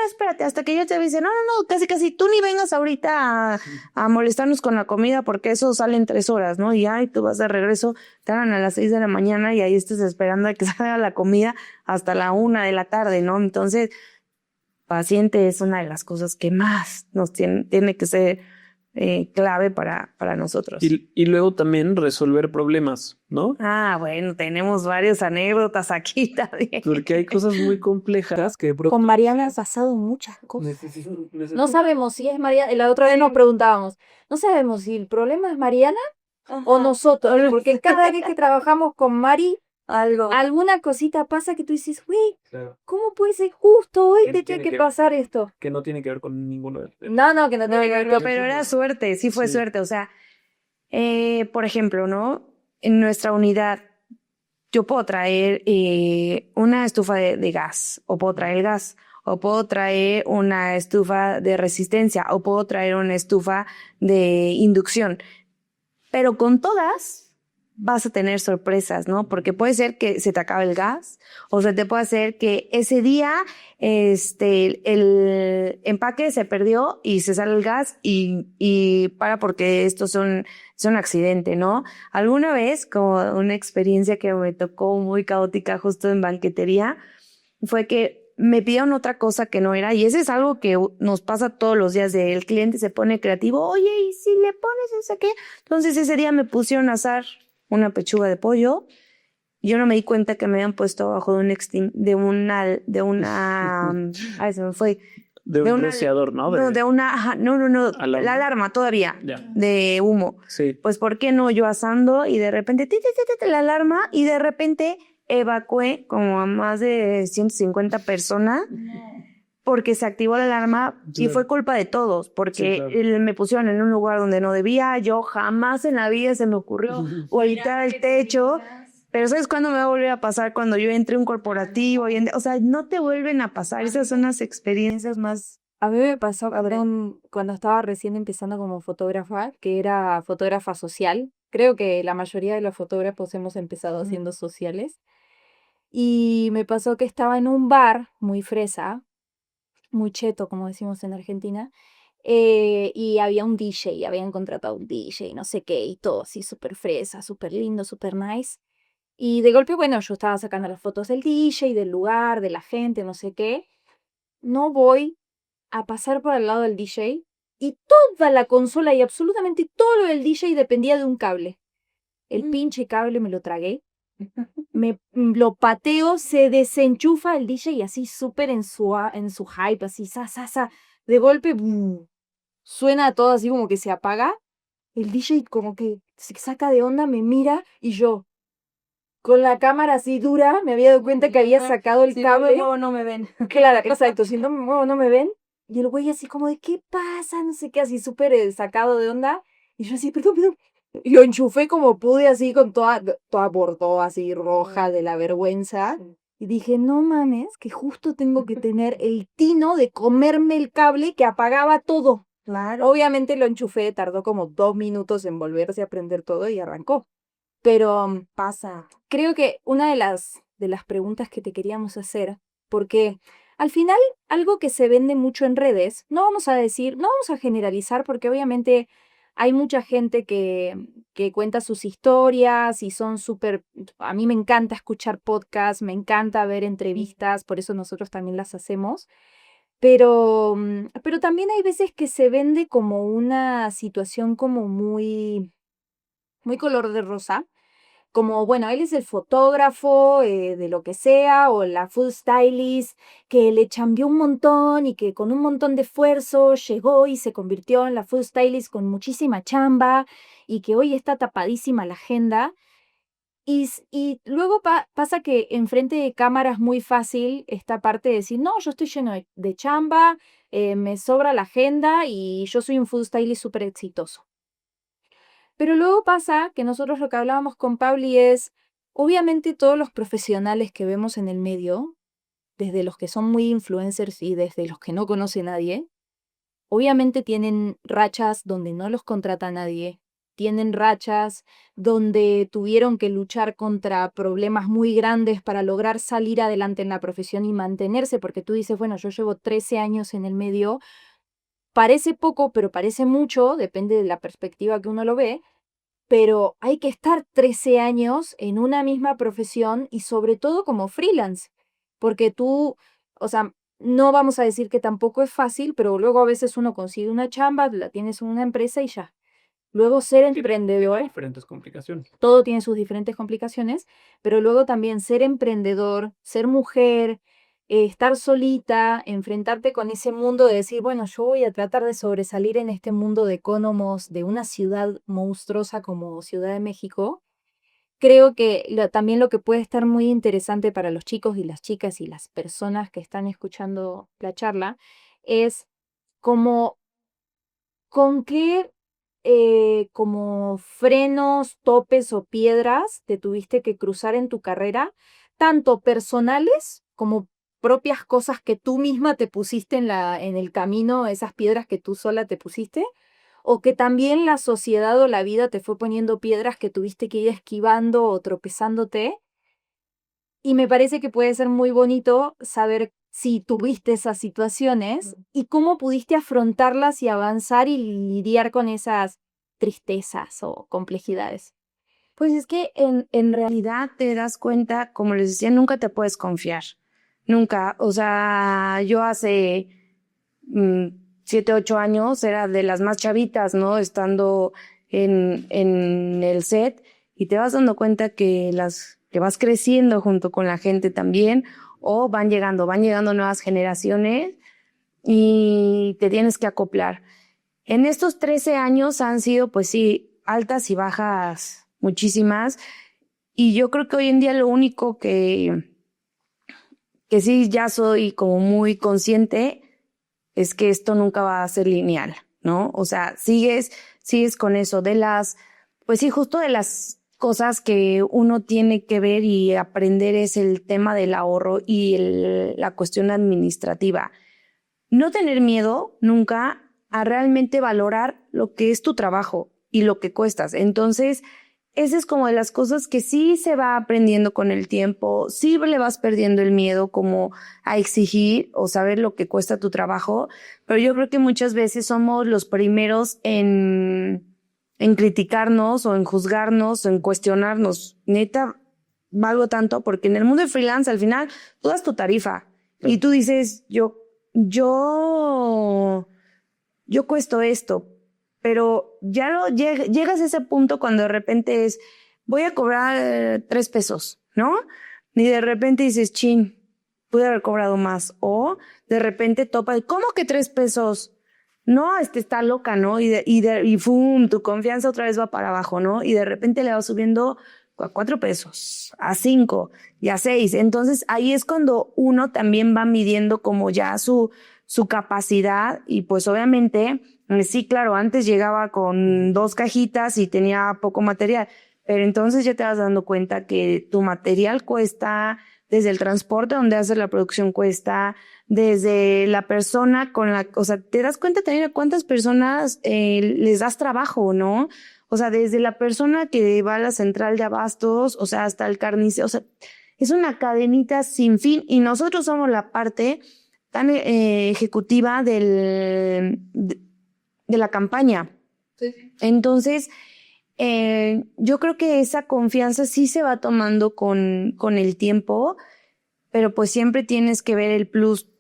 espérate, hasta que yo te avise, no, casi, tú ni vengas ahorita a molestarnos con la comida porque eso sale en 3 horas, ¿no? Y tú vas de regreso, te dan a las 6 de la mañana y ahí estás esperando a que salga la comida hasta la 1 de la tarde, ¿no? Entonces, paciente es una de las cosas que más nos tiene que ser clave para nosotros. Y luego también resolver problemas, ¿no? Bueno, tenemos varias anécdotas aquí también. Porque hay cosas muy complejas que... Con Mariana has pasado muchas cosas. No sabemos si es Mariana. La otra vez nos preguntábamos, no sabemos si el problema es Mariana o nosotros. Porque cada vez que trabajamos con Mari, alguna cosita pasa que tú dices, güey, Claro. ¿cómo puede ser justo hoy ¿Qué te tiene tiene que que- pasar esto? Que no tiene que ver con ninguno de ellos. No, que no tiene que ver con... Pero era suerte, sí fue Sí. suerte. O sea, por ejemplo, ¿no? En nuestra unidad, yo puedo traer una estufa de gas, o puedo traer gas, o puedo traer una estufa de resistencia, o puedo traer una estufa de inducción. Pero con todas vas a tener sorpresas, ¿no? Porque puede ser que se te acabe el gas, o se te puede hacer que ese día el empaque se perdió y se sale el gas y para porque esto es un accidente, ¿no? Alguna vez, como una experiencia que me tocó muy caótica justo en banquetería, fue que me pidieron otra cosa que no era, y ese es algo que nos pasa todos los días, el cliente se pone creativo, oye, ¿y si le pones esa qué? Entonces ese día me pusieron a asar una pechuga de pollo, y yo no me di cuenta que me habían puesto abajo de ay, se me fue. De un una- rociador, ¿no? No, Alarma. la alarma todavía, Ya. de humo. Sí. Pues, ¿por qué no? Yo asando y de repente, la alarma, y de repente evacué como a más de 150 personas porque se activó la alarma y Claro. fue culpa de todos, porque Sí, claro. me pusieron en un lugar donde no debía, yo jamás en la vida se me ocurrió voltear el techo. Pero ¿sabes cuándo me va a volver a pasar? Cuando yo entre a un corporativo, o sea, no te vuelven a pasar. Esas son las experiencias más... A mí me pasó, cabrón, cuando estaba recién empezando como fotógrafa, que era fotógrafa social, Creo que la mayoría de los fotógrafos hemos empezado haciendo sociales. Y me pasó que estaba en un bar muy fresa, muy cheto, como decimos en Argentina, y había un DJ, habían contratado un DJ, no sé qué, y todo así súper fresa, súper lindo, súper nice. Y de golpe, bueno, yo estaba sacando las fotos del DJ, del lugar, de la gente, no sé qué. No voy a pasar por al lado del DJ y toda la consola y absolutamente todo lo del DJ dependía de un cable. El pinche cable me lo tragué. Lo pateo, se desenchufa el DJ y así súper en su hype, así, sa. De golpe, suena todo así como que se apaga. El DJ como que se saca de onda, me mira y yo, con la cámara así dura, me había dado cuenta que había sacado el cable. No, no me ven. Claro, exacto, si no me muevo, no me ven. Y el güey así como de, ¿qué pasa? No sé qué, así súper sacado de onda. Y yo así, perdón. Y lo enchufé como pude, así con toda bordó, así roja de la vergüenza. Y dije, no mames, que justo tengo que tener el tino de comerme el cable que apagaba todo. Claro. Obviamente lo enchufé, tardó como 2 minutos en volverse a prender todo y arrancó. Pero Pasa. creo que una de las preguntas que te queríamos hacer, porque al final algo que se vende mucho en redes, no vamos a generalizar, porque obviamente hay mucha gente que cuenta sus historias y son súper, a mí me encanta escuchar podcasts, me encanta ver entrevistas, por eso nosotros también las hacemos, pero también hay veces que se vende como una situación como muy, muy color de rosa, como, bueno, él es el fotógrafo de lo que sea, o la food stylist, que le chambeó un montón y que con un montón de esfuerzo llegó y se convirtió en la food stylist con muchísima chamba y que hoy está tapadísima la agenda. Y luego pasa que enfrente de cámara es muy fácil esta parte de decir, no, yo estoy lleno de chamba, me sobra la agenda y yo soy un food stylist súper exitoso. Pero luego pasa que nosotros lo que hablábamos con Pauli es, obviamente todos los profesionales que vemos en el medio, desde los que son muy influencers y desde los que no conoce nadie, obviamente tienen rachas donde no los contrata nadie, tienen rachas donde tuvieron que luchar contra problemas muy grandes para lograr salir adelante en la profesión y mantenerse, porque tú dices, bueno, yo llevo 13 años en el medio, parece poco, pero parece mucho, depende de la perspectiva que uno lo ve, pero hay que estar 13 años en una misma profesión y sobre todo como freelance, porque tú, o sea, no vamos a decir que tampoco es fácil, pero luego a veces uno consigue una chamba, la tienes en una empresa y ya. Luego ser emprendedor, Diferentes complicaciones. todo tiene sus diferentes complicaciones, pero luego también ser emprendedor, ser mujer, estar solita, enfrentarte con ese mundo de decir, bueno, yo voy a tratar de sobresalir en este mundo de economos de una ciudad monstruosa como Ciudad de México. Creo que también lo que puede estar muy interesante para los chicos y las chicas y las personas que están escuchando la charla es como con qué como frenos, topes o piedras te tuviste que cruzar en tu carrera, tanto personales como propias cosas que tú misma te pusiste en el camino, esas piedras que tú sola te pusiste, o que también la sociedad o la vida te fue poniendo piedras que tuviste que ir esquivando o tropezándote. Y me parece que puede ser muy bonito saber si tuviste esas situaciones y cómo pudiste afrontarlas y avanzar y lidiar con esas tristezas o complejidades. Pues es que en realidad te das cuenta, como les decía, nunca te puedes confiar. Nunca. O sea, yo hace 7, 8 años era de las más chavitas, ¿no? Estando en el set y te vas dando cuenta que que vas creciendo junto con la gente también, o van llegando nuevas generaciones y te tienes que acoplar. En estos 13 años han sido, pues sí, altas y bajas muchísimas. Y yo creo que hoy en día lo único que sí ya soy como muy consciente es que esto nunca va a ser lineal, ¿no? O sea, sigues con eso pues sí, justo de las cosas que uno tiene que ver y aprender es el tema del ahorro y la cuestión administrativa. No tener miedo nunca a realmente valorar lo que es tu trabajo y lo que cuestas. Entonces, esa es como de las cosas que sí se va aprendiendo con el tiempo, sí le vas perdiendo el miedo como a exigir o saber lo que cuesta tu trabajo, pero yo creo que muchas veces somos los primeros en criticarnos o en juzgarnos o en cuestionarnos. Neta, valgo tanto porque en el mundo de freelance al final tú das tu tarifa y tú dices, yo cuesto esto, pero ya llegas a ese punto cuando de repente voy a cobrar 3 pesos, ¿no? Y de repente dices, chin, pude haber cobrado más. O de repente topa, ¿cómo que 3 pesos? No, está loca, ¿no? Y ¡fum! Tu confianza otra vez va para abajo, ¿no? Y de repente le va subiendo a 4 pesos, a 5 y a 6. Entonces ahí es cuando uno también va midiendo como ya su capacidad y pues obviamente, sí, claro, antes llegaba con 2 cajitas y tenía poco material, pero entonces ya te vas dando cuenta que tu material cuesta, desde el transporte donde haces la producción cuesta, desde la persona o sea, te das cuenta también a cuántas personas les das trabajo, ¿no? O sea, desde la persona que va a la central de abastos, o sea, hasta el carnicero, o sea, es una cadenita sin fin y nosotros somos la parte tan ejecutiva de la campaña. Sí. Entonces, yo creo que esa confianza sí se va tomando con el tiempo, pero pues siempre tienes que ver el plus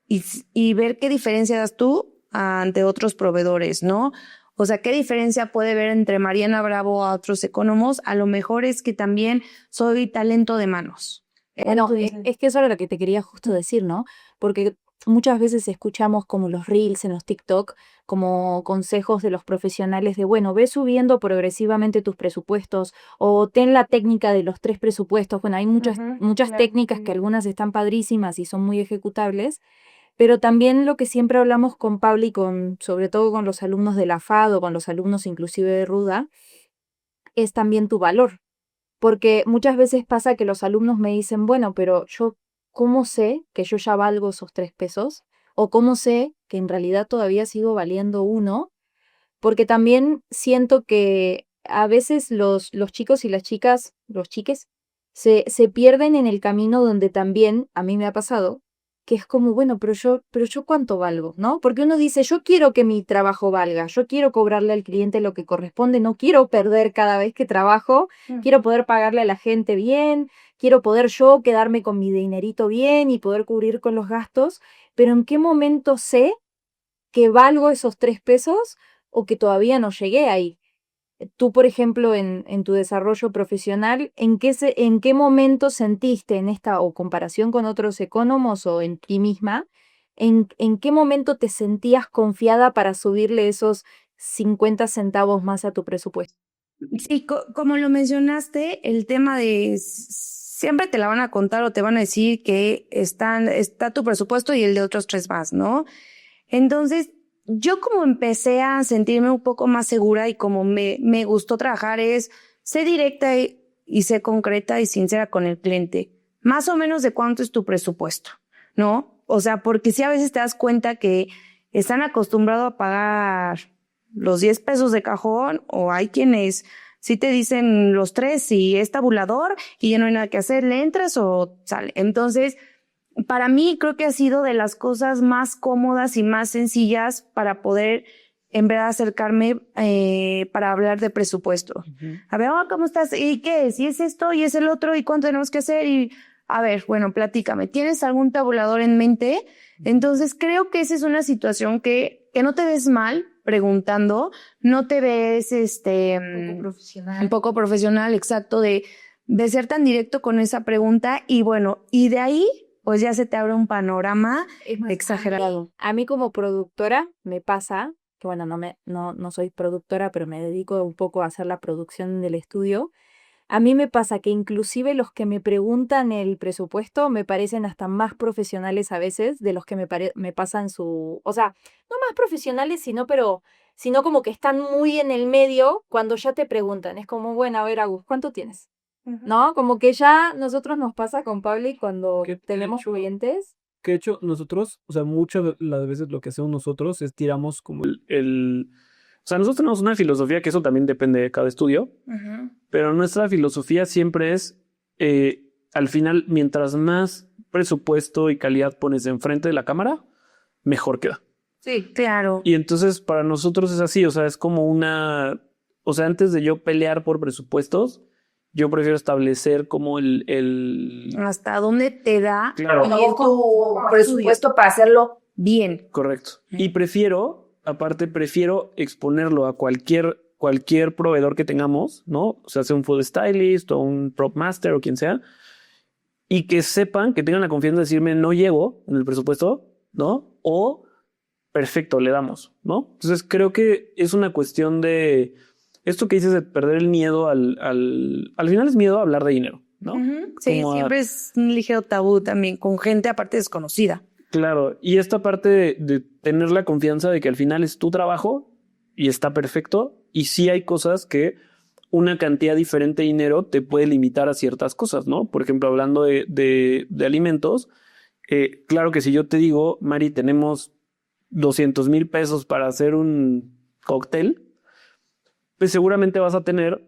y ver qué diferencia das tú ante otros proveedores, ¿no? O sea, ¿qué diferencia puede haber entre Mariana Bravo a otros economos? A lo mejor es que también soy talento de manos. Bueno, es que eso era lo que te quería justo decir, ¿no? Porque muchas veces escuchamos como los reels en los TikTok, como consejos de los profesionales de, bueno, ve subiendo progresivamente tus presupuestos o ten la técnica de los 3 presupuestos. Bueno, hay muchas claro. técnicas que algunas están padrísimas y son muy ejecutables, pero también lo que siempre hablamos con Pablo y sobre todo con los alumnos de la FAD o con los alumnos inclusive de Ruda, es también tu valor. Porque muchas veces pasa que los alumnos me dicen, bueno, pero yo, ¿cómo sé que yo ya valgo esos 3 pesos? ¿O cómo sé que en realidad todavía sigo valiendo 1? Porque también siento que a veces los chicos y las chicas, los chiques, se pierden en el camino donde también, a mí me ha pasado, que es como, bueno, pero yo ¿cuánto valgo? ¿No? Porque uno dice, yo quiero que mi trabajo valga, yo quiero cobrarle al cliente lo que corresponde, no quiero perder cada vez que trabajo, quiero poder pagarle a la gente bien, quiero poder yo quedarme con mi dinerito bien y poder cubrir con los gastos, pero ¿en qué momento sé que valgo esos 3 pesos o que todavía no llegué ahí? Tú, por ejemplo, en tu desarrollo profesional, ¿en qué momento sentiste en esta o comparación con otros economos o en ti misma, en qué momento te sentías confiada para subirle esos 50 centavos más a tu presupuesto? Sí, como lo mencionaste, el tema de siempre te la van a contar o te van a decir que está tu presupuesto y el de otros 3 más, ¿no? Entonces, yo como empecé a sentirme un poco más segura y como me gustó trabajar sé directa y sé concreta y sincera con el cliente. Más o menos de cuánto es tu presupuesto, ¿no? O sea, porque si a veces te das cuenta que están acostumbrados a pagar los 10 pesos de cajón o hay quienes sí te dicen los 3 y es tabulador y ya no hay nada que hacer, le entras o sale. Entonces, para mí creo que ha sido de las cosas más cómodas y más sencillas para poder en verdad acercarme para hablar de presupuesto. A ver, ¿cómo estás? ¿Y qué es? ¿Y es esto? ¿Y es el otro? ¿Y cuánto tenemos que hacer? Y a ver, bueno, platícame. ¿Tienes algún tabulador en mente? Entonces creo que esa es una situación que no te ves mal preguntando, no te ves un poco profesional, exacto, de ser tan directo con esa pregunta y bueno, y de ahí pues ya se te abre un panorama exagerado. A mí como productora me pasa, que bueno, no soy productora, pero me dedico un poco a hacer la producción del estudio. A mí me pasa que inclusive los que me preguntan el presupuesto me parecen hasta más profesionales a veces de los que me pasan o sea, no más profesionales, sino como que están muy en el medio cuando ya te preguntan. Es como, bueno, a ver, Agus, ¿cuánto tienes? ¿No? Como que ya nosotros nos pasa con Pablo y cuando tenemos clientes. Que de hecho nosotros, o sea, muchas de las veces lo que hacemos nosotros es tiramos como o sea, nosotros tenemos una filosofía que eso también depende de cada estudio, pero nuestra filosofía siempre es, al final, mientras más presupuesto y calidad pones enfrente de la cámara, mejor queda. Sí, claro. Y entonces para nosotros es así, o sea, es como o sea, antes de yo pelear por presupuestos, yo prefiero establecer como hasta dónde te da claro, tu presupuesto para hacerlo bien. Correcto. Y prefiero exponerlo a cualquier proveedor que tengamos, ¿no? O sea, sea un food stylist o un prop master o quien sea, y que sepan, que tengan la confianza de decirme no llego en el presupuesto, ¿no? O perfecto, le damos, ¿no? Entonces creo que es una cuestión de esto que dices de perder el miedo al final es miedo a hablar de dinero, ¿no? Sí, siempre es un ligero tabú también con gente aparte desconocida. Claro, y esta parte de tener la confianza de que al final es tu trabajo y está perfecto, y sí hay cosas que una cantidad diferente de dinero te puede limitar a ciertas cosas, ¿no? Por ejemplo, hablando de alimentos, claro que si yo te digo, Mari, tenemos 200,000 pesos para hacer un cóctel, pues seguramente vas a tener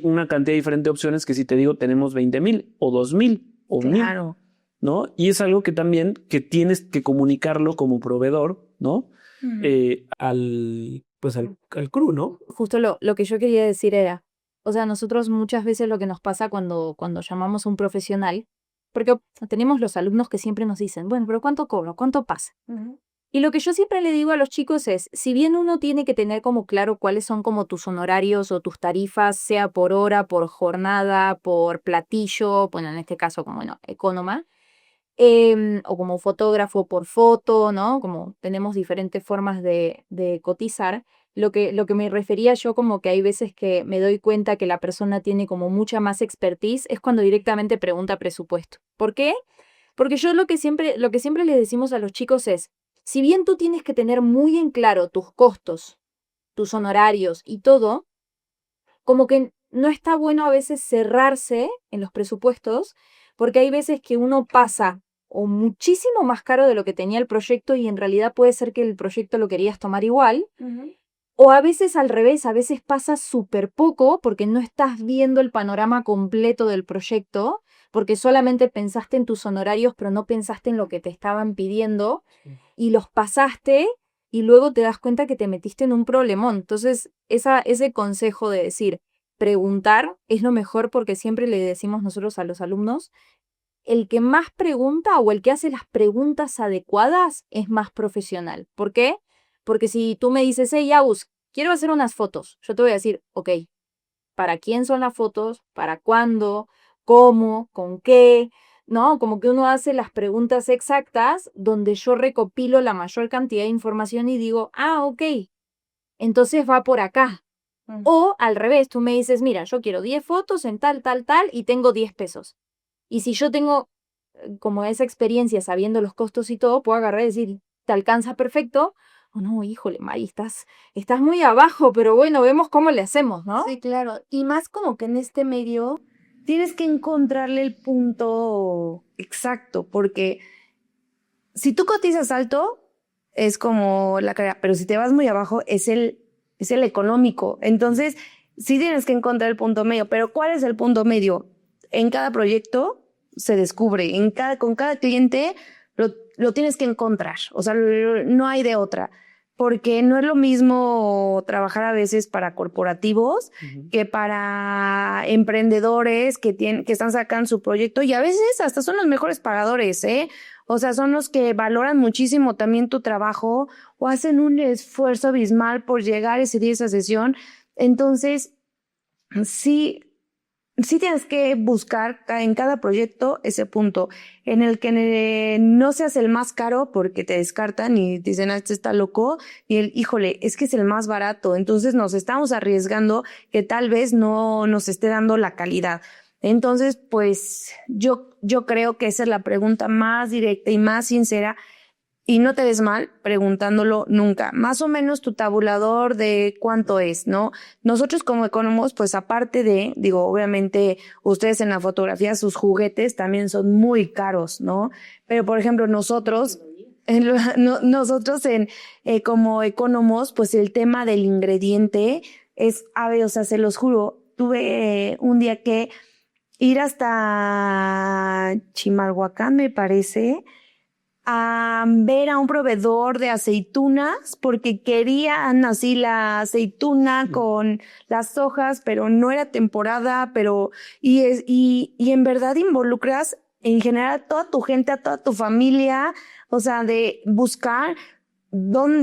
una cantidad diferente de opciones que si te digo tenemos 20,000 o 2,000 o 1,000. Claro. ¿No? Y es algo que también que tienes que comunicarlo como proveedor, ¿no? Al crew, ¿no? Justo lo que yo quería decir era, o sea, nosotros muchas veces lo que nos pasa cuando llamamos a un profesional, porque tenemos los alumnos que siempre nos dicen, bueno, pero ¿cuánto cobro? ¿Cuánto pasa? Y lo que yo siempre le digo a los chicos es, si bien uno tiene que tener como claro cuáles son como tus honorarios o tus tarifas, sea por hora, por jornada, por platillo, bueno, en este caso como, bueno, Economa, o como fotógrafo por foto, ¿no? Como tenemos diferentes formas de cotizar. Lo que me refería yo como que hay veces que me doy cuenta que la persona tiene como mucha más expertise es cuando directamente pregunta presupuesto. ¿Por qué? Porque yo lo que siempre les decimos a los chicos es, si bien tú tienes que tener muy en claro tus costos, tus honorarios y todo, como que no está bueno a veces cerrarse en los presupuestos, porque hay veces que uno pasa o muchísimo más caro de lo que tenía el proyecto y en realidad puede ser que el proyecto lo querías tomar igual, o a veces al revés, a veces pasa súper poco porque no estás viendo el panorama completo del proyecto, porque solamente pensaste en tus honorarios, pero no pensaste en lo que te estaban pidiendo y los pasaste y luego te das cuenta que te metiste en un problemón. Entonces, ese consejo de decir, preguntar es lo mejor porque siempre le decimos nosotros a los alumnos, el que más pregunta o el que hace las preguntas adecuadas es más profesional. ¿Por qué? Porque si tú me dices, hey, Agus, quiero hacer unas fotos, yo te voy a decir, ok, ¿para quién son las fotos? ¿Para cuándo? ¿Cómo? ¿Con qué? ¿No? Como que uno hace las preguntas exactas donde yo recopilo la mayor cantidad de información y digo, ok, entonces va por acá. O al revés, tú me dices, mira, yo quiero 10 fotos en tal, tal, tal y tengo 10 pesos. Y si yo tengo como esa experiencia sabiendo los costos y todo, puedo agarrar y decir, ¿te alcanza perfecto? O no, híjole, Mari, estás muy abajo, pero bueno, vemos cómo le hacemos, ¿no? Sí, claro. Y más como que en este medio tienes que encontrarle el punto exacto, porque si tú cotizas alto, es como la carrera, pero si te vas muy abajo, es el económico. Entonces, sí tienes que encontrar el punto medio, pero ¿cuál es el punto medio? En cada proyecto se descubre, con cada cliente lo tienes que encontrar, o sea, no hay de otra, porque no es lo mismo trabajar a veces para corporativos que para emprendedores que están sacando su proyecto y a veces hasta son los mejores pagadores, ¿eh? O sea, son los que valoran muchísimo también tu trabajo o hacen un esfuerzo abismal por llegar ese día a esa sesión. Entonces, sí tienes que buscar en cada proyecto ese punto en el que no seas el más caro porque te descartan y te dicen, este está loco, y híjole, es que es el más barato. Entonces nos estamos arriesgando que tal vez no nos esté dando la calidad. Entonces, pues yo creo que esa es la pregunta más directa y más sincera. Y no te des mal preguntándolo nunca. Más o menos tu tabulador de cuánto es, ¿no? Nosotros como economos, pues aparte obviamente ustedes en la fotografía, sus juguetes también son muy caros, ¿no? Pero por ejemplo, nosotros como economos, pues el tema del ingrediente es, o sea, se los juro, tuve un día que ir hasta Chimalhuacán, me parece, a ver a un proveedor de aceitunas porque querían así la aceituna con las hojas, pero no era temporada, y en verdad involucras en general a toda tu gente, a toda tu familia, o sea, de buscar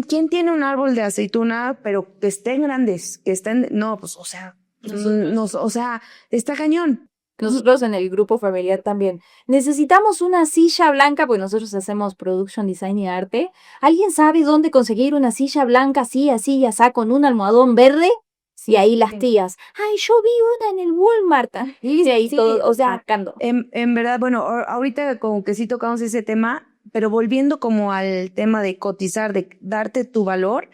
quién tiene un árbol de aceituna, pero que estén grandes, que estén, no, pues, o sea, o sea, está cañón. Nosotros en el grupo familiar también. Necesitamos una silla blanca, pues nosotros hacemos production design y arte. ¿Alguien sabe dónde conseguir una silla blanca así, así, así, con un almohadón verde? Y ahí las tías, ay, yo vi una en el Walmart. Y ahí todo, o sea, sacando. En verdad, bueno, ahorita como que sí tocamos ese tema, pero volviendo como al tema de cotizar, de darte tu valor,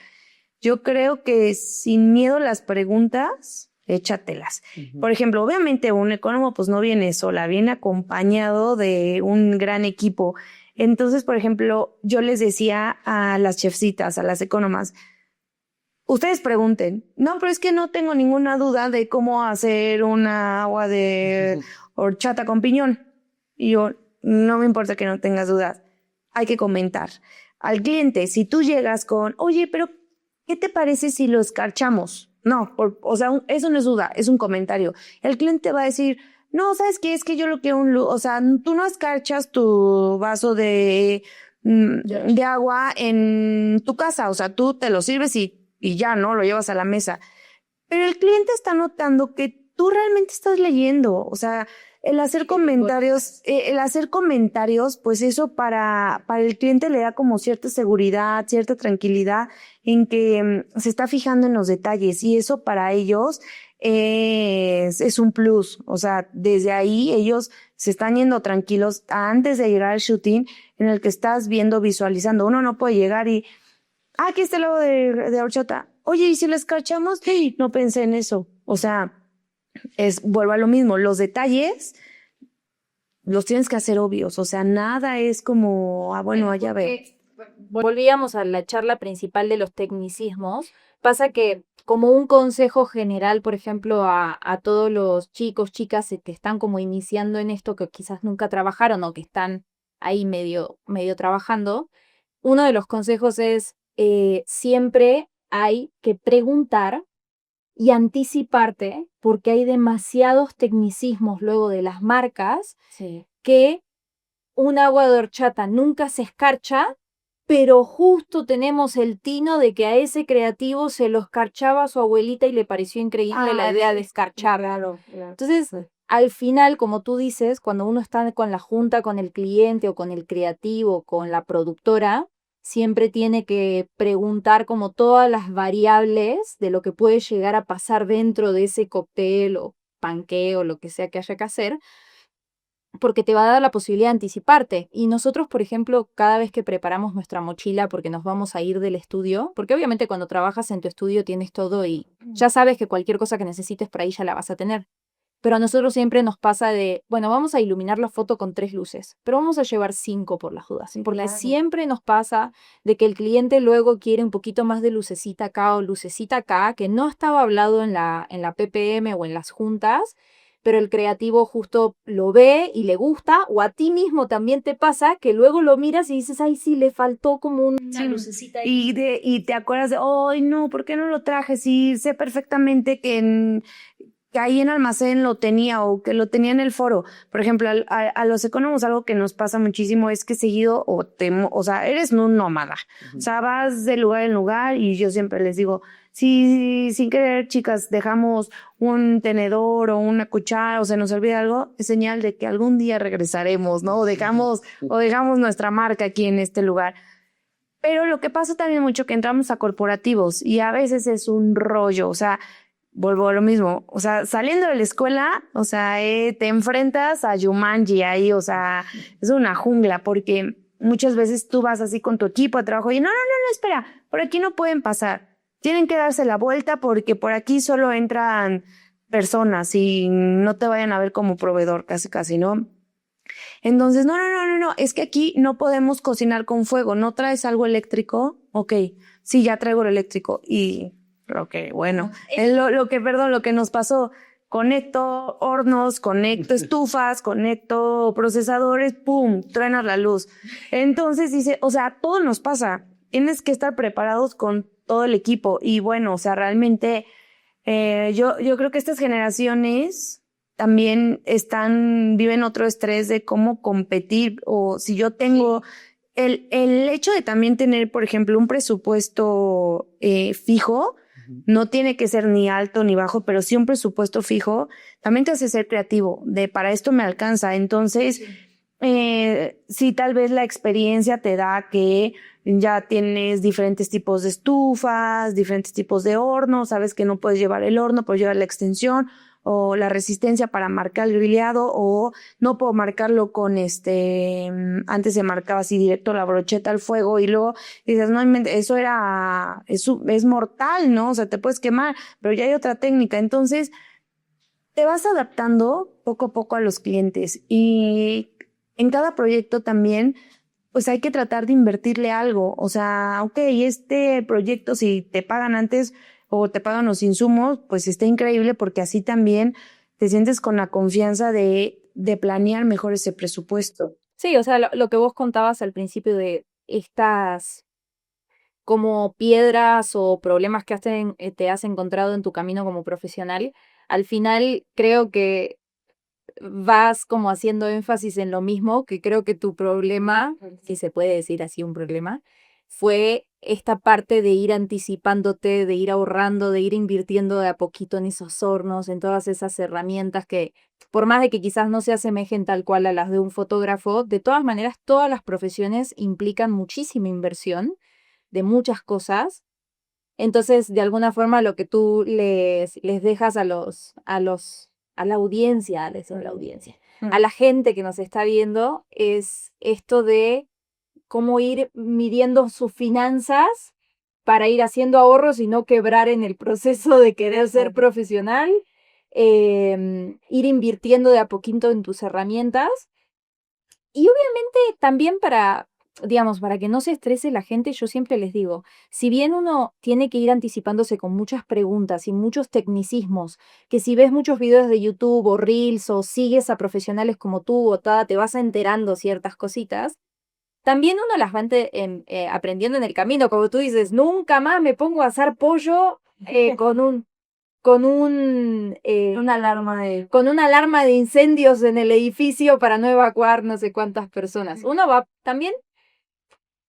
yo creo que sin miedo a las preguntas, échatelas. Por ejemplo, obviamente un ecónomo pues no viene sola, viene acompañado de un gran equipo. Entonces, por ejemplo, yo les decía a las chefcitas, a las ecónomas, ustedes pregunten. No, pero es que no tengo ninguna duda de cómo hacer una agua de horchata con piñón. Y yo, no me importa que no tengas dudas. Hay que comentar. Al cliente, si tú llegas con, oye, pero ¿qué te parece si lo escarchamos? No, o sea, eso no es duda, es un comentario. El cliente va a decir, no, ¿sabes qué? Es que yo lo quiero o sea, tú no escarchas tu vaso de agua en tu casa, o sea, tú te lo sirves y ya, ¿no? Lo llevas a la mesa. Pero el cliente está notando que tú realmente estás leyendo, o sea, el hacer comentarios, pues eso para el cliente le da como cierta seguridad, cierta tranquilidad en que se está fijando en los detalles y eso para ellos es un plus. O sea, desde ahí ellos se están yendo tranquilos antes de llegar al shooting en el que estás viendo, visualizando. Uno no puede llegar y, aquí está el agua de horchata. Oye, ¿y si lo escarchamos? ¡Hey! No pensé en eso. O sea, vuelvo a lo mismo, los detalles los tienes que hacer obvios, o sea, nada es como, bueno, allá ve. Volvíamos a la charla principal de los tecnicismos. Pasa que como un consejo general, por ejemplo, a todos los chicos, chicas que están como iniciando en esto, que quizás nunca trabajaron o que están ahí medio trabajando, uno de los consejos es siempre hay que preguntar y anticiparte, porque hay demasiados tecnicismos luego de las marcas que un agua de horchata nunca se escarcha, pero justo tenemos el tino de que a ese creativo se lo escarchaba su abuelita y le pareció increíble la idea de escarchar. Claro. Entonces, al final, como tú dices, cuando uno está con la junta, con el cliente o con el creativo, con la productora, siempre tiene que preguntar como todas las variables de lo que puede llegar a pasar dentro de ese cóctel o panqué o lo que sea que haya que hacer, porque te va a dar la posibilidad de anticiparte. Y nosotros, por ejemplo, cada vez que preparamos nuestra mochila porque nos vamos a ir del estudio, porque obviamente cuando trabajas en tu estudio tienes todo y ya sabes que cualquier cosa que necesites por ahí ya la vas a tener. Pero a nosotros siempre nos pasa de, bueno, vamos a iluminar la foto con 3 luces, pero vamos a llevar 5 por las dudas. Porque claro, siempre nos pasa de que el cliente luego quiere un poquito más de lucecita acá o lucecita acá, que no estaba hablado en la PPM o en las juntas, pero el creativo justo lo ve y le gusta, o a ti mismo también te pasa que luego lo miras y dices, ay, sí, le faltó como una lucecita ahí. Y te acuerdas de, ay, no, ¿por qué no lo traje? Sí, sé perfectamente que ahí en almacén lo tenía o que lo tenía en el foro. Por ejemplo, a los ecónomos algo que nos pasa muchísimo es que seguido o sea, eres un nómada. O sea, vas de lugar en lugar y yo siempre les digo, si sin querer, chicas, dejamos un tenedor o una cuchara o se nos olvida algo, es señal de que algún día regresaremos, ¿no? O dejamos nuestra marca aquí en este lugar. Pero lo que pasa también mucho que entramos a corporativos y a veces es un rollo, o sea, vuelvo a lo mismo, o sea, saliendo de la escuela, o sea, te enfrentas a Jumanji ahí, o sea, es una jungla porque muchas veces tú vas así con tu equipo de trabajo y no, espera, por aquí no pueden pasar, tienen que darse la vuelta porque por aquí solo entran personas y no te vayan a ver como proveedor, casi, ¿no? Entonces, no, es que aquí no podemos cocinar con fuego, ¿no traes algo eléctrico? Ok, sí, ya traigo lo eléctrico y... Ok, bueno, lo que nos pasó conecto hornos, conecto estufas, conecto procesadores, ¡pum!, truena la luz. Entonces dice, o sea, todo nos pasa. Tienes que estar preparados con todo el equipo. Y bueno, o sea, realmente yo creo que estas generaciones también viven otro estrés de cómo competir, o si yo tengo el hecho de también tener, por ejemplo, un presupuesto fijo, no tiene que ser ni alto ni bajo, pero sí un presupuesto fijo, también te hace ser creativo, de para esto me alcanza. Entonces, sí, tal vez la experiencia te da que ya tienes diferentes tipos de estufas, diferentes tipos de hornos, sabes que no puedes llevar el horno, puedes llevar la extensión o la resistencia para marcar el grilleado, o no puedo marcarlo con antes se marcaba así directo la brocheta al fuego y luego dices, no, eso es mortal, ¿no? O sea, te puedes quemar, pero ya hay otra técnica. Entonces, te vas adaptando poco a poco a los clientes, y en cada proyecto también pues hay que tratar de invertirle algo. O sea, ok, este proyecto, si te pagan antes o te pagan los insumos, pues está increíble, porque así también te sientes con la confianza de planear mejor ese presupuesto. Sí, o sea, lo que vos contabas al principio de estas como piedras o problemas que te has encontrado en tu camino como profesional, al final creo que vas como haciendo énfasis en lo mismo, que creo que tu problema, si se puede decir así un problema, fue esta parte de ir anticipándote, de ir ahorrando, de ir invirtiendo de a poquito en esos hornos, en todas esas herramientas que, por más de que quizás no se asemejen tal cual a las de un fotógrafo, de todas maneras todas las profesiones implican muchísima inversión de muchas cosas. Entonces, de alguna forma, lo que tú les dejas a la audiencia, a la gente que nos está viendo, es esto de cómo ir midiendo sus finanzas para ir haciendo ahorros y no quebrar en el proceso de querer ser profesional, ir invirtiendo de a poquito en tus herramientas y obviamente también para que no se estrese la gente, yo siempre les digo, si bien uno tiene que ir anticipándose con muchas preguntas y muchos tecnicismos, que si ves muchos videos de YouTube o Reels o sigues a profesionales como tú o te vas enterando ciertas cositas, también uno las va aprendiendo en el camino, como tú dices, nunca más me pongo a asar pollo con una alarma de incendios en el edificio para no evacuar no sé cuántas personas. Uno va también,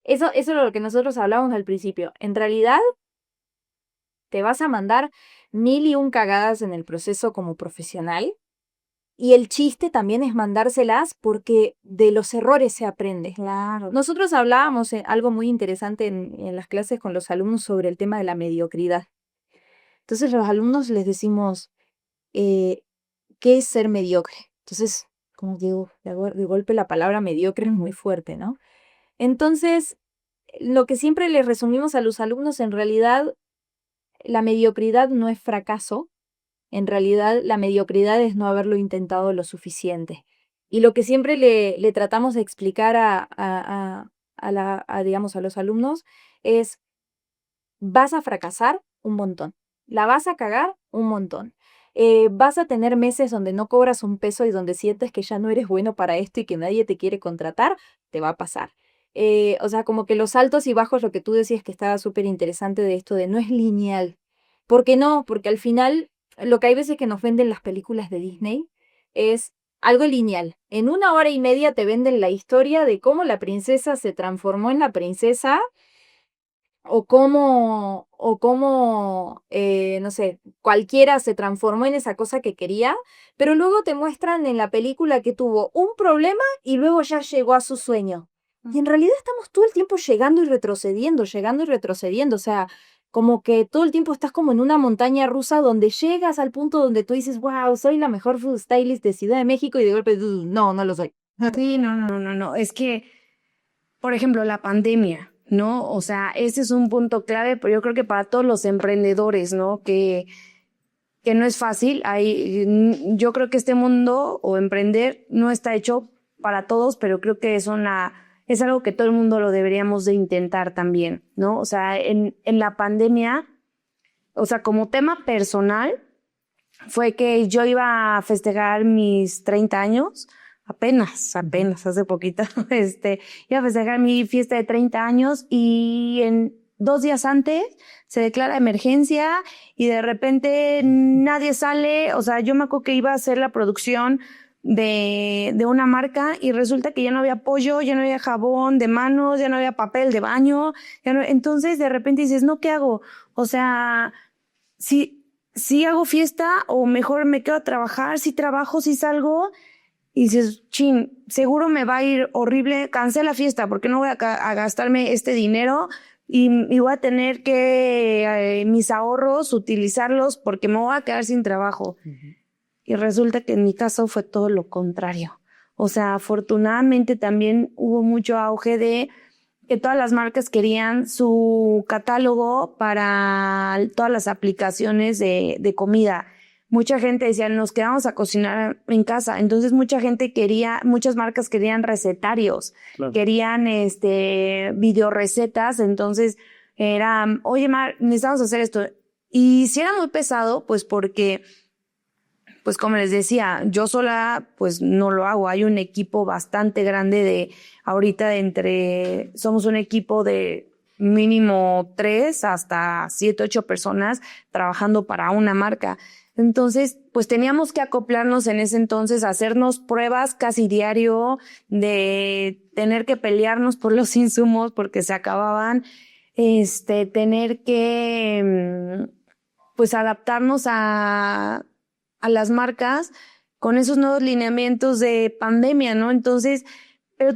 eso es lo que nosotros hablábamos al principio. En realidad, te vas a mandar 1001 cagadas en el proceso como profesional. Y el chiste también es mandárselas porque de los errores se aprende. Claro. Nosotros hablábamos algo muy interesante en las clases con los alumnos sobre el tema de la mediocridad. Entonces los alumnos les decimos, ¿qué es ser mediocre? Entonces, como digo, de golpe la palabra mediocre es muy fuerte, ¿no? Entonces, lo que siempre les resumimos a los alumnos, en realidad, la mediocridad no es fracaso. En realidad, la mediocridad es no haberlo intentado lo suficiente. Y lo que siempre le tratamos de explicar digamos, a los alumnos es, vas a fracasar un montón, la vas a cagar un montón. Vas a tener meses donde no cobras un peso y donde sientes que ya no eres bueno para esto y que nadie te quiere contratar, te va a pasar. O sea, como que los altos y bajos, lo que tú decías que estaba súper interesante de esto de no es lineal. ¿Por qué no? Porque al final lo que hay veces que nos venden las películas de Disney es algo lineal. En 1 hora y media te venden la historia de cómo la princesa se transformó en la princesa o cómo no sé, cualquiera se transformó en esa cosa que quería, pero luego te muestran en la película que tuvo un problema y luego ya llegó a su sueño. Y en realidad estamos todo el tiempo llegando y retrocediendo, o sea, como que todo el tiempo estás como en una montaña rusa donde llegas al punto donde tú dices, wow, soy la mejor food stylist de Ciudad de México, y de golpe, no lo soy. Sí, no. Es que, por ejemplo, la pandemia, ¿no? O sea, ese es un punto clave, pero yo creo que para todos los emprendedores, ¿no? Que no es fácil. Yo creo que este mundo o emprender no está hecho para todos, pero creo que es algo que todo el mundo lo deberíamos de intentar también, ¿no? O sea, en la pandemia, o sea, como tema personal, fue que yo iba a festejar mis 30 años, apenas, hace poquito, iba a festejar mi fiesta de 30 años y 2 días antes se declara emergencia y de repente nadie sale. O sea, yo me acuerdo que iba a hacer la producción de una marca y resulta que ya no había pollo, ya no había jabón de manos, ya no había papel de baño, entonces de repente dices, no, ¿qué hago? O sea, si hago fiesta o mejor me quedo a trabajar, si trabajo, si salgo. Y dices, chin, seguro me va a ir horrible, cancela la fiesta porque no voy a gastarme este dinero y voy a tener que mis ahorros utilizarlos porque me voy a quedar sin trabajo. Uh-huh. Y resulta que en mi caso fue todo lo contrario. O sea, afortunadamente también hubo mucho auge de que todas las marcas querían su catálogo para todas las aplicaciones de comida. Mucha gente decía, nos quedamos a cocinar en casa. Entonces muchas marcas querían recetarios, claro. Querían videorecetas. Entonces era, oye, Mar, necesitamos hacer esto. Y si era muy pesado, pues porque, pues como les decía, yo sola pues no lo hago. Hay un equipo bastante grande somos un equipo de mínimo 3 hasta 7, 8 personas trabajando para una marca. Entonces, pues teníamos que acoplarnos en ese entonces, hacernos pruebas casi diario, de tener que pelearnos por los insumos porque se acababan, tener que, pues adaptarnos a las marcas con esos nuevos lineamientos de pandemia, ¿no? Entonces, pero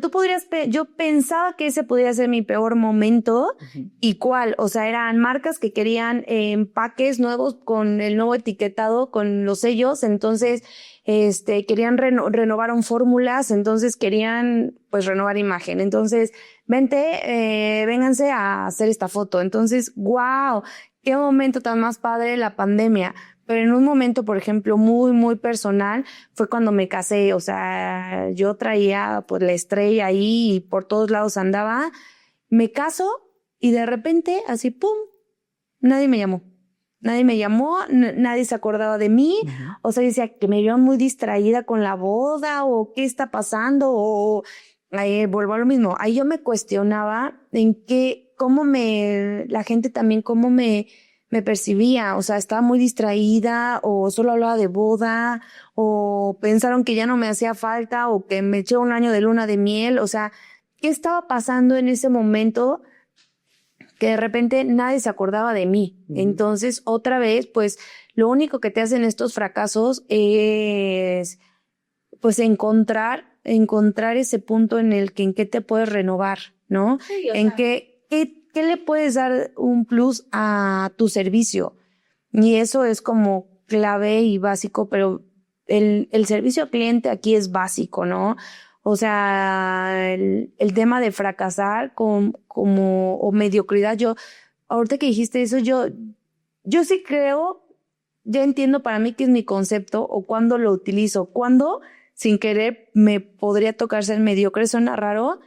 yo pensaba que ese podría ser mi peor momento. Uh-huh. ¿Y cuál? O sea, eran marcas que querían empaques nuevos con el nuevo etiquetado, con los sellos. Entonces, querían renovaron fórmulas. Entonces, querían, pues, renovar imagen. Entonces, vénganse a hacer esta foto. Entonces, wow, qué momento tan más padre la pandemia. Pero en un momento, por ejemplo, muy, muy personal, fue cuando me casé. O sea, yo traía pues la estrella ahí y por todos lados andaba. Me caso y de repente, así, ¡pum!, nadie me llamó. Nadie se acordaba de mí. Uh-huh. O sea, decía que me vio muy distraída con la boda o qué está pasando o vuelvo a lo mismo. Ahí yo me cuestionaba la gente también cómo me percibía, o sea, estaba muy distraída o solo hablaba de boda o pensaron que ya no me hacía falta o que me eché un año de luna de miel. O sea, ¿qué estaba pasando en ese momento que de repente nadie se acordaba de mí? Uh-huh. Entonces, otra vez, pues, lo único que te hacen estos fracasos es, pues, encontrar ese punto en qué te puedes renovar, ¿no? Sí, ¿Qué le puedes dar un plus a tu servicio? Y eso es como clave y básico, pero el servicio al cliente aquí es básico, ¿no? O sea, el tema de fracasar o mediocridad. Ahorita que dijiste eso, yo sí creo, ya entiendo para mí qué es mi concepto o cuándo lo utilizo. Cuándo, sin querer, me podría tocar ser mediocre, suena raro.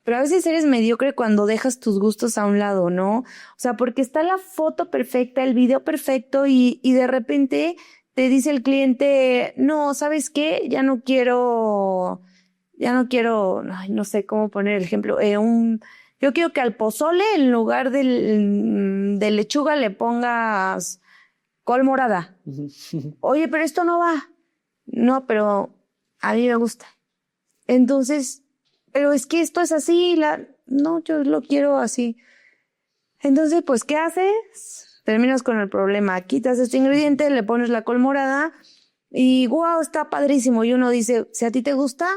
Pero a veces eres mediocre cuando dejas tus gustos a un lado, ¿no? O sea, porque está la foto perfecta, el video perfecto y de repente te dice el cliente, no, ¿sabes qué? Ya no quiero, ay, no sé cómo poner el ejemplo. Yo quiero que al pozole en lugar de lechuga le pongas col morada. Oye, pero esto no va. No, pero a mí me gusta. Entonces, pero es que esto es así, no, yo lo quiero así. Entonces, pues, ¿qué haces? Terminas con el problema. Quitas este ingrediente, le pones la col morada y wow, está padrísimo. Y uno dice, si a ti te gusta,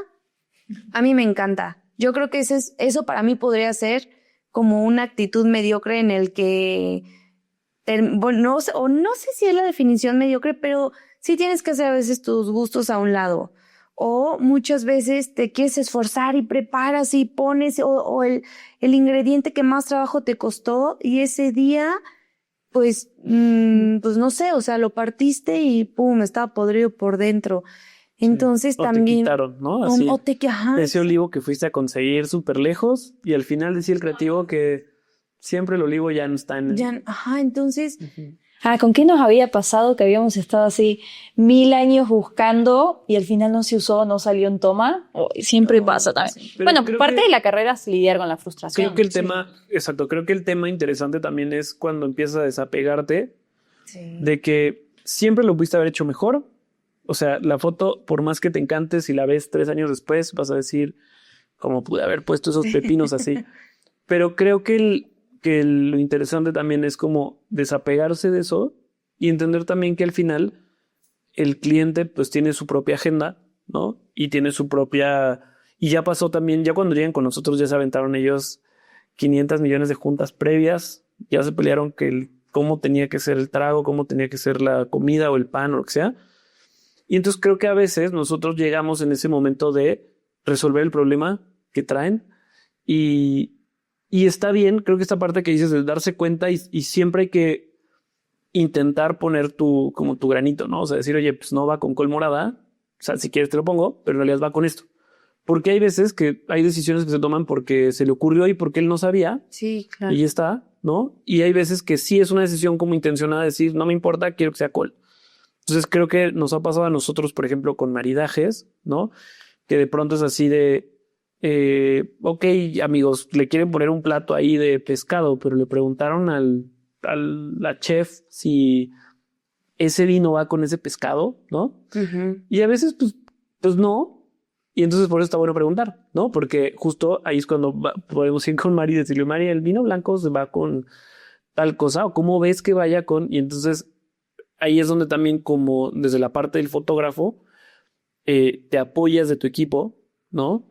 a mí me encanta. Yo creo que eso para mí podría ser como una actitud mediocre en el que, no sé si es la definición mediocre, pero sí tienes que hacer a veces tus gustos a un lado. O muchas veces te quieres esforzar y preparas y pones o el ingrediente que más trabajo te costó y ese día, pues no sé, o sea, lo partiste y pum, estaba podrido por dentro. Entonces sí. también... te quitaron, ¿no? Así, ajá. Ese olivo que fuiste a conseguir súper lejos y al final decía el creativo que siempre el olivo ya no está en... Ajá, entonces... Uh-huh. ¿Con qué nos había pasado que habíamos estado así 1000 años buscando y al final no se usó, no salió en toma? Siempre pasa también. Pero Bueno, creo parte que- de la carrera es lidiar con la frustración. Creo que el tema, exacto, creo que el tema interesante también es cuando empiezas a desapegarte de que siempre lo pudiste haber hecho mejor. O sea, la foto, por más que te encante, si la ves 3 años después, vas a decir, cómo pude haber puesto esos pepinos así. Pero creo que lo interesante también es como desapegarse de eso y entender también que al final el cliente pues tiene su propia agenda, ¿no? Y tiene su propia... Y ya pasó también, ya cuando llegan con nosotros ya se aventaron ellos 500 millones de juntas previas, ya se pelearon cómo tenía que ser el trago, cómo tenía que ser la comida o el pan o lo que sea. Y entonces creo que a veces nosotros llegamos en ese momento de resolver el problema que traen y está bien, creo que esta parte que dices de darse cuenta y siempre hay que intentar poner como tu granito, ¿no? O sea, decir, oye, pues no va con col morada, o sea, si quieres te lo pongo, pero en realidad va con esto. Porque hay veces que hay decisiones que se toman porque se le ocurrió y porque él no sabía. Sí, claro. Y ya está, ¿no? Y hay veces que sí es una decisión como intencionada de decir, no me importa, quiero que sea col. Entonces creo que nos ha pasado a nosotros, por ejemplo, con maridajes, ¿no? Que de pronto es así de, ok, amigos, le quieren poner un plato ahí de pescado, pero le preguntaron a la chef si ese vino va con ese pescado, ¿no? Y a veces, pues no. Y entonces por eso está bueno preguntar, ¿no? Porque justo ahí es cuando podemos ir con Mari y decirle, Mari, el vino blanco se va con tal cosa, o cómo ves que vaya con... Y entonces ahí es donde también como desde la parte del fotógrafo te apoyas de tu equipo, ¿no?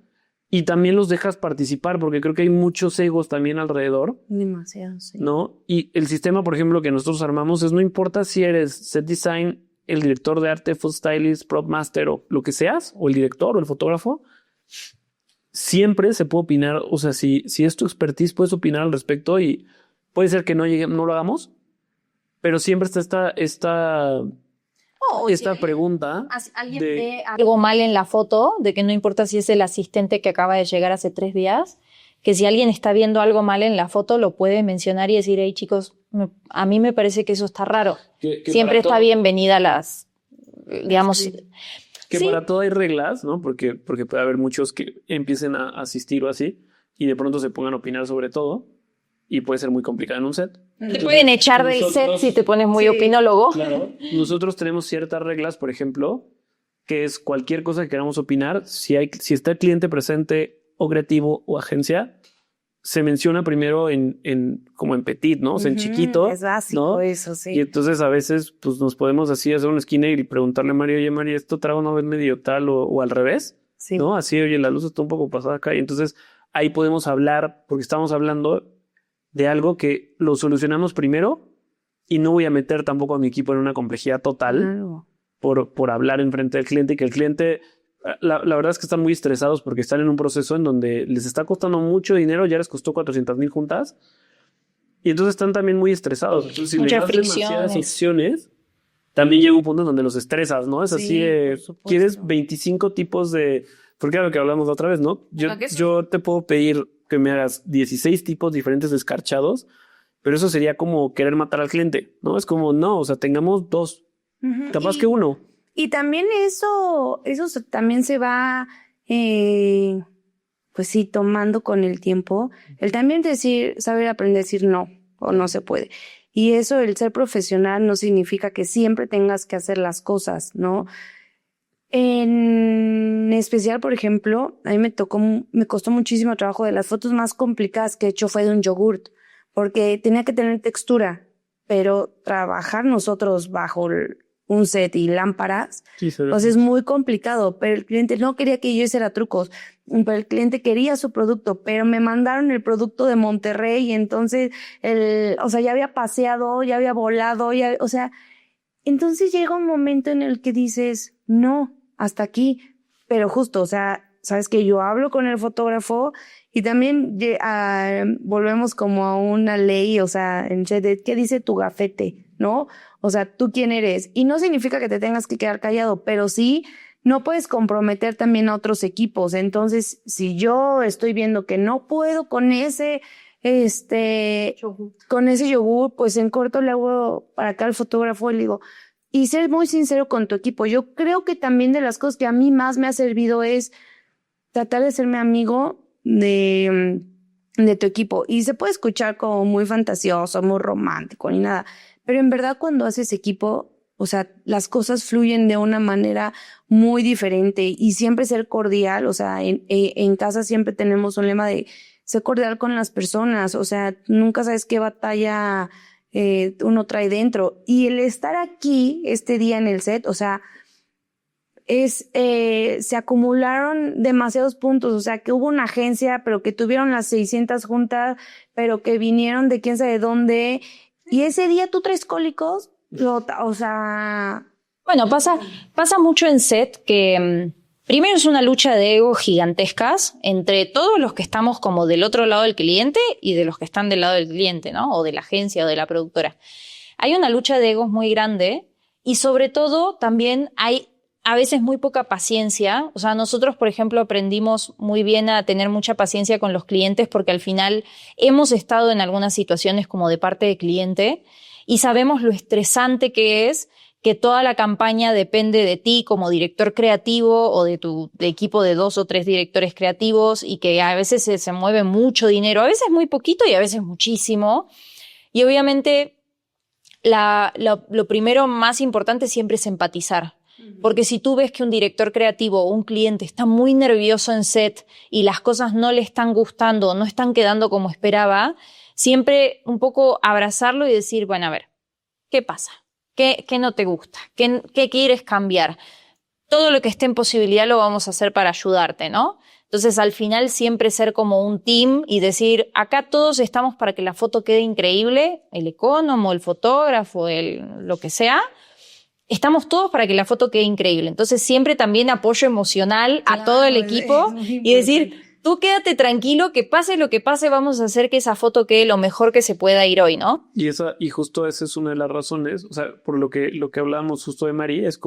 Y también los dejas participar porque creo que hay muchos egos también alrededor. Demasiado, sí. ¿No? Y el sistema, por ejemplo, que nosotros armamos es no importa si eres set design, el director de arte, food stylist, prop master o lo que seas, o el director o el fotógrafo, siempre se puede opinar. O sea, si es tu expertise, puedes opinar al respecto y puede ser que no lo hagamos, pero siempre está esta pregunta. Alguien ve algo mal en la foto, de que no importa si es el asistente que acaba de llegar hace 3 días, que si alguien está viendo algo mal en la foto, lo puede mencionar y decir, hey chicos, a mí me parece que eso está raro. Que Siempre está bienvenida las, digamos... Que sí. Para todo hay reglas, ¿no? Porque puede haber muchos que empiecen a asistir o así y de pronto se pongan a opinar sobre todo y puede ser muy complicado en un set. Te pueden echar del set si te pones muy opinólogo. Claro. Nosotros tenemos ciertas reglas, por ejemplo, que es cualquier cosa que queramos opinar, si está el cliente presente o creativo o agencia, se menciona primero como en petit, ¿no? O sea, en chiquito. Es básico, ¿no? Eso, sí. Y entonces a veces pues nos podemos así hacer una esquina y preguntarle a María, oye, María, ¿esto trago no ves medio tal o al revés? Sí. ¿No? Así, oye, la luz está un poco pasada acá. Y entonces ahí podemos hablar, porque estamos hablando de algo que lo solucionamos primero y no voy a meter tampoco a mi equipo en una complejidad total por hablar enfrente del cliente y que el cliente... La verdad es que están muy estresados porque están en un proceso en donde les está costando mucho dinero, ya les costó 400,000 juntas y entonces están también muy estresados. Entonces, si le das demasiadas opciones, también llega un punto en donde los estresas, ¿no? Es así de, quieres 25 tipos de... Porque era lo que hablamos la otra vez, ¿no? Yo te puedo pedir que me hagas 16 tipos diferentes de escarchados, pero eso sería como querer matar al cliente, ¿no? Es como, no, o sea, tengamos 2, capaz que 1. Y también eso también se va, pues sí, tomando con el tiempo. El también saber aprender a decir no o no se puede. Y eso, el ser profesional no significa que siempre tengas que hacer las cosas, ¿no? En especial, por ejemplo, a mí me costó muchísimo trabajo. De las fotos más complicadas que he hecho fue de un yogurt, porque tenía que tener textura, pero trabajar nosotros bajo un set y lámparas, pues es muy complicado, pero el cliente no quería que yo hiciera trucos, pero el cliente quería su producto, pero me mandaron el producto de Monterrey y entonces, ya había paseado, ya había volado, entonces llega un momento en el que dices, no, hasta aquí, pero justo, sabes que yo hablo con el fotógrafo y también volvemos como a una ley, en Shedet, ¿qué dice tu gafete? ¿No? O sea, ¿tú quién eres? Y no significa que te tengas que quedar callado, pero sí no puedes comprometer también a otros equipos. Entonces, si yo estoy viendo que no puedo con ese con ese yogur, pues en corto le hago para acá al fotógrafo y le digo, y ser muy sincero con tu equipo. Yo creo que también de las cosas que a mí más me ha servido es tratar de serme amigo de tu equipo. Y se puede escuchar como muy fantasioso, muy romántico ni nada, pero en verdad cuando haces equipo, o sea, las cosas fluyen de una manera muy diferente y siempre ser cordial. O sea, en casa siempre tenemos un lema de ser cordial con las personas. O sea, nunca sabes qué batalla uno trae dentro. Y el estar aquí este día en el set, o sea, se acumularon demasiados puntos. O sea, que hubo una agencia, pero que tuvieron las 600 juntas, pero que vinieron de quién sabe dónde. Y ese día tú traes cólicos, o sea... Bueno, pasa mucho en set que primero es una lucha de egos gigantescas entre todos los que estamos como del otro lado del cliente y de los que están del lado del cliente, ¿no? O de la agencia o de la productora. Hay una lucha de egos muy grande y sobre todo también hay a veces muy poca paciencia. O sea, nosotros, por ejemplo, aprendimos muy bien a tener mucha paciencia con los clientes porque al final hemos estado en algunas situaciones como de parte de cliente y sabemos lo estresante que es que toda la campaña depende de ti como director creativo o de tu equipo de 2 o 3 directores creativos y que a veces se mueve mucho dinero, a veces muy poquito y a veces muchísimo. Y obviamente lo primero más importante siempre es empatizar. Porque si tú ves que un director creativo o un cliente está muy nervioso en set y las cosas no le están gustando o no están quedando como esperaba, siempre un poco abrazarlo y decir, bueno, a ver, ¿qué pasa? ¿Qué no te gusta? ¿Qué quieres cambiar? Todo lo que esté en posibilidad lo vamos a hacer para ayudarte, ¿no? Entonces, al final, siempre ser como un team y decir, acá todos estamos para que la foto quede increíble, el ecónomo, el fotógrafo, lo que sea, estamos todos para que la foto quede increíble. Entonces, siempre también apoyo emocional a todo el equipo y decir, tú quédate tranquilo, que pase lo que pase, vamos a hacer que esa foto quede lo mejor que se pueda ir hoy, ¿no? Y justo esa es una de las razones, o sea, por lo que hablábamos justo de Mari, es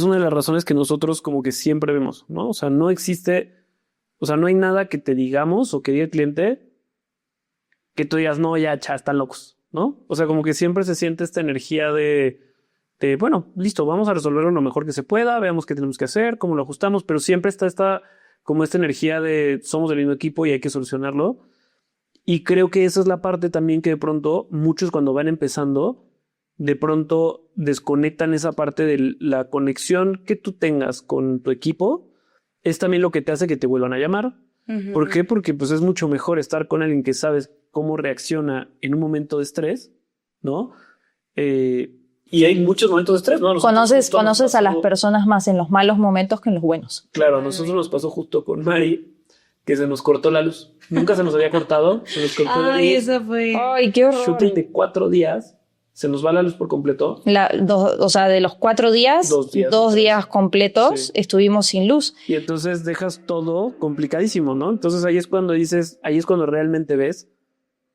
una de las razones que nosotros como que siempre vemos, ¿no? O sea, no existe, o sea, no hay nada que te digamos o que diga el cliente que tú digas, no, ya están locos, ¿no? O sea, como que siempre se siente esta energía de bueno, listo, vamos a resolverlo lo mejor que se pueda, veamos qué tenemos que hacer, cómo lo ajustamos, pero siempre está esta energía de somos del mismo equipo y hay que solucionarlo. Y creo que esa es la parte también que de pronto muchos cuando van empezando, de pronto desconectan esa parte de la conexión que tú tengas con tu equipo. Es también lo que te hace que te vuelvan a llamar. Uh-huh. ¿Por qué? Porque pues es mucho mejor estar con alguien que sabes cómo reacciona en un momento de estrés, ¿no? Y hay muchos momentos de estrés, ¿no? Conoces a las personas más en los malos momentos que en los buenos. Claro, a nosotros nos pasó justo con Mari, que se nos cortó la luz. Nunca se nos había cortado. Se nos cortó la luz. Ay, eso fue. Ay, qué horror. Shooting de 4 días. Se nos va la luz por completo. O sea, de los 4 días, 2 días completos estuvimos sin luz. Y entonces dejas todo complicadísimo, ¿no? Entonces ahí es cuando realmente ves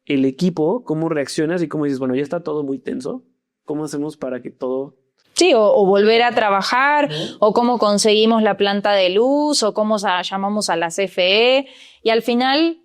el equipo, cómo reaccionas y cómo dices, bueno, ya está todo muy tenso. ¿Cómo hacemos para que todo... Sí, o volver a trabajar, o cómo conseguimos la planta de luz, o cómo llamamos a la CFE. Y al final,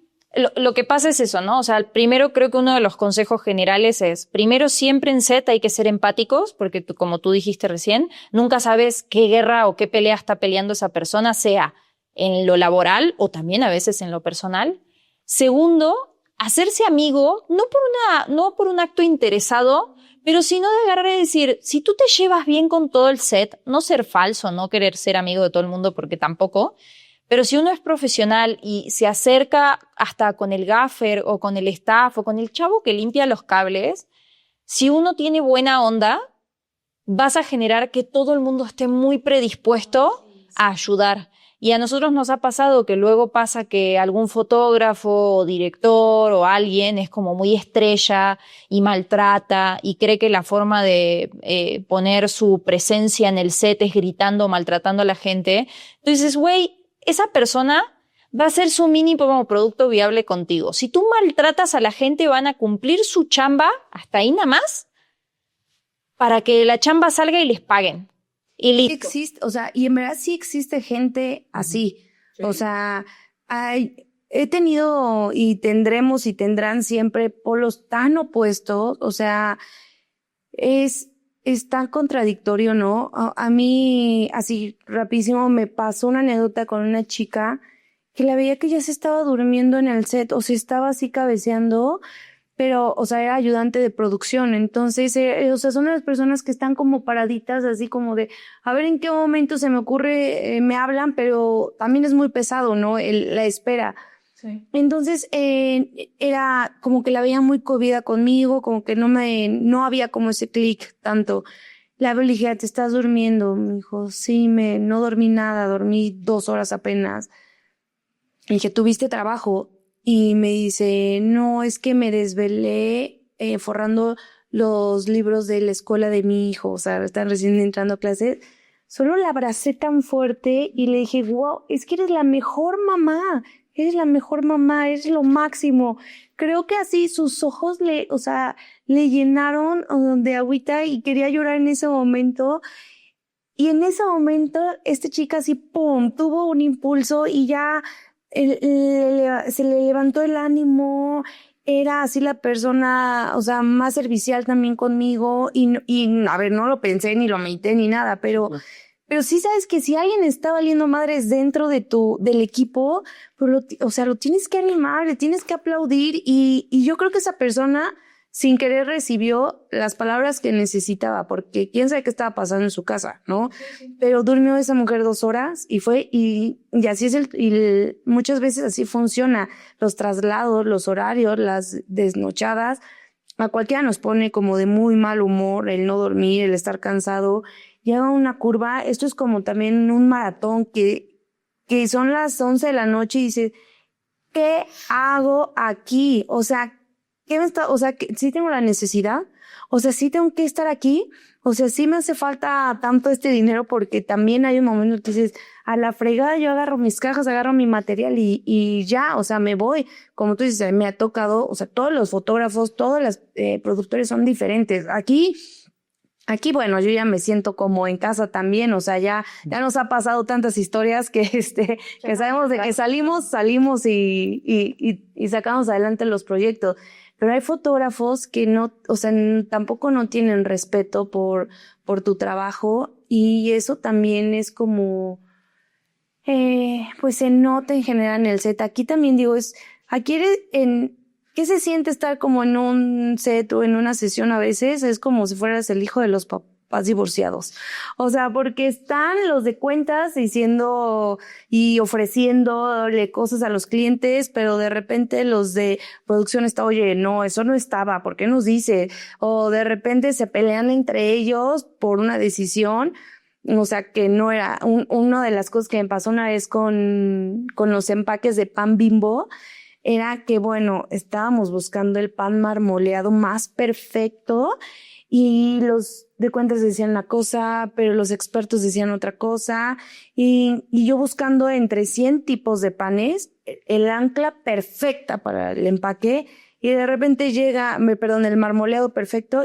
lo que pasa es eso, ¿no? O sea, primero creo que uno de los consejos generales es, primero siempre en set hay que ser empáticos, porque como tú dijiste recién, nunca sabes qué guerra o qué pelea está peleando esa persona, sea en lo laboral o también a veces en lo personal. Segundo, hacerse amigo, no por un acto interesado, pero sino de agarrar y decir, si tú te llevas bien con todo el set, no ser falso, no querer ser amigo de todo el mundo porque tampoco, pero si uno es profesional y se acerca hasta con el gaffer o con el staff o con el chavo que limpia los cables, si uno tiene buena onda, vas a generar que todo el mundo esté muy predispuesto a ayudar. Y a nosotros nos ha pasado que luego pasa que algún fotógrafo o director o alguien es como muy estrella y maltrata y cree que la forma de poner su presencia en el set es gritando o maltratando a la gente. Entonces, güey, esa persona va a ser su mínimo producto viable contigo. Si tú maltratas a la gente, van a cumplir su chamba hasta ahí nada más para que la chamba salga y les paguen. Y listo. Existe, o sea, y en verdad sí existe gente así. Sí. O sea, hay he tenido y tendremos y tendrán siempre polos tan opuestos, o sea, es tan contradictorio, ¿no? A mí, así rapidísimo, me pasó una anécdota con una chica que la veía que ya se estaba durmiendo en el set, o se estaba así cabeceando, pero, o sea, era ayudante de producción. Entonces, o sea, son las personas que están como paraditas, así como de, a ver en qué momento se me ocurre, me hablan, pero también es muy pesado, ¿no? La espera. Sí. Entonces, era como que la veía muy cobida conmigo, como que no había como ese clic tanto. La veo y le dije, ¿te estás durmiendo? Me dijo, sí, no dormí nada, dormí 2 horas apenas. Y dije, ¿tuviste trabajo? Y me dice, no, es que me desvelé forrando los libros de la escuela de mi hijo, o sea, están recién entrando a clases. Solo la abracé tan fuerte y le dije, wow, es que eres la mejor mamá, eres lo máximo. Creo que así sus ojos le llenaron de agüita y quería llorar en ese momento. Y en ese momento, esta chica así, ¡pum!, tuvo un impulso y ya se le levantó el ánimo, era así la persona, o sea, más servicial también conmigo y a ver, no lo pensé ni lo medité ni nada, pero sí sabes que si alguien está valiendo madres dentro del equipo, pues lo tienes que animar, le tienes que aplaudir y yo creo que esa persona sin querer recibió las palabras que necesitaba, porque quién sabe qué estaba pasando en su casa, ¿no? Pero durmió esa mujer 2 horas y fue, y así es muchas veces así funciona. Los traslados, los horarios, las desnochadas, a cualquiera nos pone como de muy mal humor el no dormir, el estar cansado. Llega una curva, esto es como también un maratón que son las 11 de la noche y dices, ¿qué hago aquí? O sea, que sí tengo la necesidad, o sea, sí tengo que estar aquí, o sea, sí me hace falta tanto este dinero porque también hay un momento que dices, a la fregada yo agarro mis cajas, agarro mi material y ya, o sea, me voy. Como tú dices, me ha tocado, o sea, todos los fotógrafos, todos los productores son diferentes. Aquí, bueno, yo ya me siento como en casa también, o sea, ya nos ha pasado tantas historias que que sabemos de que salimos y sacamos adelante los proyectos. Pero hay fotógrafos que no, o sea, tampoco no tienen respeto por tu trabajo y eso también es como, pues se nota en general en el set. Aquí también digo, ¿qué se siente estar como en un set o en una sesión a veces? Es como si fueras el hijo de los papás divorciados. O sea, porque están los de cuentas diciendo y ofreciéndole cosas a los clientes, pero de repente los de producción oye, no, eso no estaba, ¿por qué nos dice? O de repente se pelean entre ellos por una decisión. O sea, que no era una de las cosas que me pasó una vez con los empaques de pan Bimbo. Era que, bueno, estábamos buscando el pan marmoleado más perfecto y los de cuentas decían una cosa, pero los expertos decían otra cosa y yo buscando entre 100 tipos de panes el ancla perfecta para el empaque y de repente llega, el marmoleado perfecto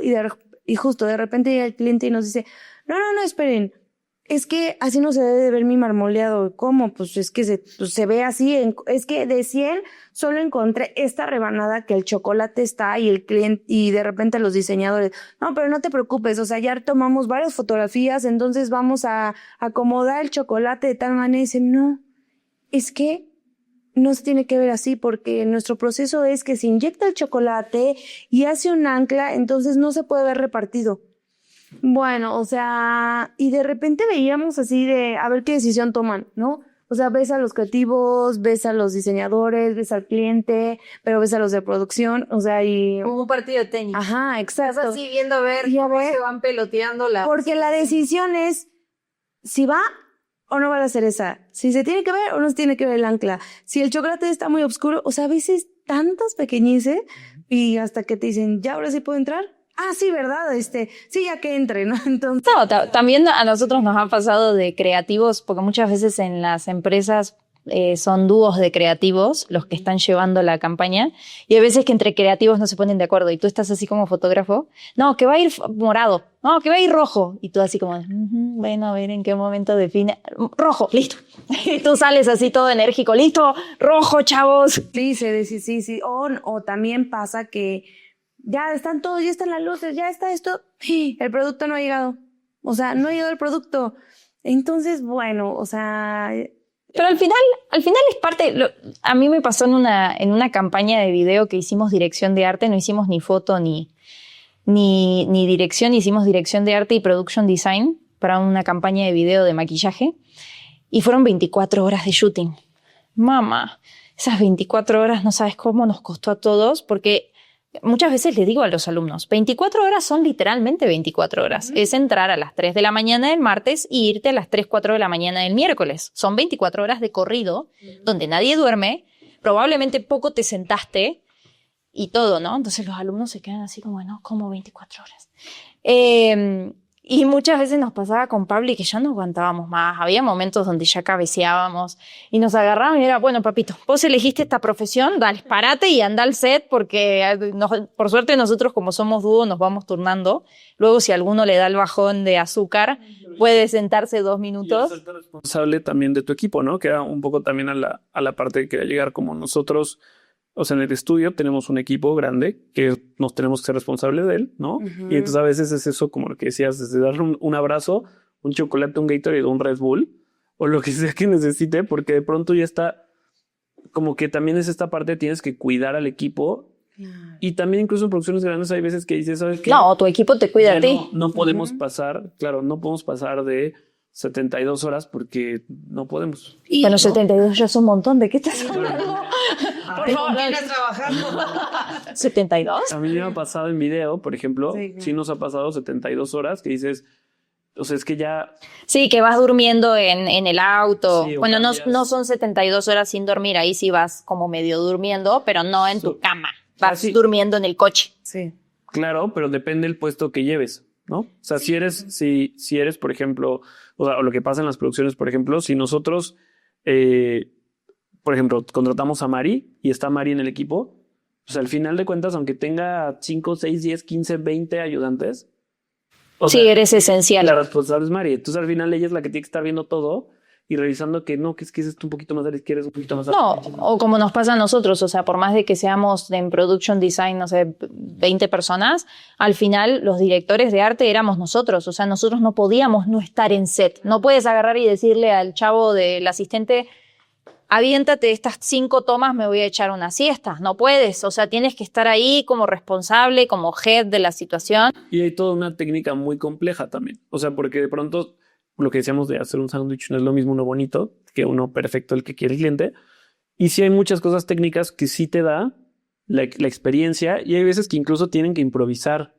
y justo de repente llega el cliente y nos dice, no, esperen. Es que así no se debe de ver mi marmoleado. ¿Cómo? Pues es que se ve así. Es que de 100 solo encontré esta rebanada que el chocolate está y el cliente, y de repente los diseñadores, no, pero no te preocupes, o sea, ya tomamos varias fotografías, entonces vamos a acomodar el chocolate de tal manera. Y dicen, no, es que no se tiene que ver así porque nuestro proceso es que se inyecta el chocolate y hace un ancla, entonces no se puede ver repartido. Bueno, o sea, y de repente veíamos así de a ver qué decisión toman, ¿no? O sea, ves a los creativos, ves a los diseñadores, ves al cliente, pero ves a los de producción, o sea, y... Como un partido de tenis. Ajá, exacto. Estás así viendo a ver cómo se van peloteando las... Porque la decisión es si va o no va la cereza, si se tiene que ver o no se tiene que ver el ancla, si el chocolate está muy oscuro, o sea, a veces tantas pequeñeces y hasta que te dicen, ¿ya ahora sí puedo entrar? Ah, sí, ¿verdad? Sí, ya que entre, ¿no? Entonces... No, también a nosotros nos ha pasado de creativos, porque muchas veces en las empresas son dúos de creativos los que están llevando la campaña y hay veces que entre creativos no se ponen de acuerdo y tú estás así como fotógrafo, no, que va a ir morado, no, que va a ir rojo y tú así como, bueno, a ver en qué momento define, rojo, listo. Y tú sales así todo enérgico, listo, rojo, chavos. Sí, sí. O también pasa que ya están todos, ya están las luces, ya está esto, el producto no ha llegado. O sea, no ha llegado el producto. Entonces, bueno, o sea... Pero al final es parte... a mí me pasó en una campaña de video que hicimos dirección de arte, no hicimos ni foto ni dirección, hicimos dirección de arte y production design para una campaña de video de maquillaje y fueron 24 horas de shooting. Mamá, esas 24 horas no sabes cómo nos costó a todos porque... Muchas veces les digo a los alumnos, 24 horas son literalmente 24 horas. Es entrar a las 3 de la mañana del martes y irte a las 3, 4 de la mañana del miércoles. Son 24 horas de corrido, donde nadie duerme, probablemente poco te sentaste y todo, ¿no? Entonces los alumnos se quedan así como, no, ¿cómo 24 horas? Y muchas veces nos pasaba con Pablo y que ya no aguantábamos más. Había momentos donde ya cabeceábamos y nos agarraban y era, bueno, papito, vos elegiste esta profesión, dale, parate y anda al set porque por suerte nosotros como somos dúo nos vamos turnando. Luego si alguno le da el bajón de azúcar, puede sentarse 2 minutos. Y ser responsable también de tu equipo, ¿no? Que era un poco también a la parte que quería llegar como nosotros. O sea, en el estudio tenemos un equipo grande que nos tenemos que ser responsables de él, ¿no? Y entonces a veces es eso como lo que decías, desde darle un abrazo, un chocolate, un Gatorade o un Red Bull o lo que sea que necesite, porque de pronto ya está como que también es esta parte, tienes que cuidar al equipo. Y también incluso en producciones grandes hay veces que dices, ¿sabes qué? No, tu equipo te cuida a ti. No podemos pasar, claro, no podemos pasar de 72 horas porque no podemos. Bueno, 72 ya es un montón. ¿De qué estás hablando? Por favor, ¿quieres trabajar? ¿72? A mí me ha pasado en video, por ejemplo, sí nos ha pasado 72 horas que dices, o sea, es que ya... Sí, que vas durmiendo en el auto. Sí, bueno, no son 72 horas sin dormir, ahí sí vas como medio durmiendo, pero no en tu cama. Vas durmiendo en el coche. Sí. Claro, pero depende del puesto que lleves, ¿no? O sea, si eres, por ejemplo, o lo que pasa en las producciones, por ejemplo, si nosotros, por ejemplo, contratamos a Mari y está Mari en el equipo, pues al final de cuentas, aunque tenga 5, 6, 10, 15, 20 ayudantes, sí, eres esencial. La responsable es Mari. Entonces al final ella es la que tiene que estar viendo todo y revisando que no, que es esto un poquito más a la izquierda, un poquito más a la derecha. No, o como nos pasa a nosotros, o sea, por más de que seamos en production design, no sé, 20 personas, al final los directores de arte éramos nosotros, o sea, nosotros no podíamos no estar en set. No puedes agarrar y decirle al chavo del asistente, aviéntate estas 5 tomas, me voy a echar una siesta. No puedes, o sea, tienes que estar ahí como responsable, como head de la situación. Y hay toda una técnica muy compleja también, o sea, porque de pronto lo que decíamos de hacer un sándwich no es lo mismo uno bonito que uno perfecto el que quiere el cliente. Y sí hay muchas cosas técnicas que sí te da la experiencia y hay veces que incluso tienen que improvisar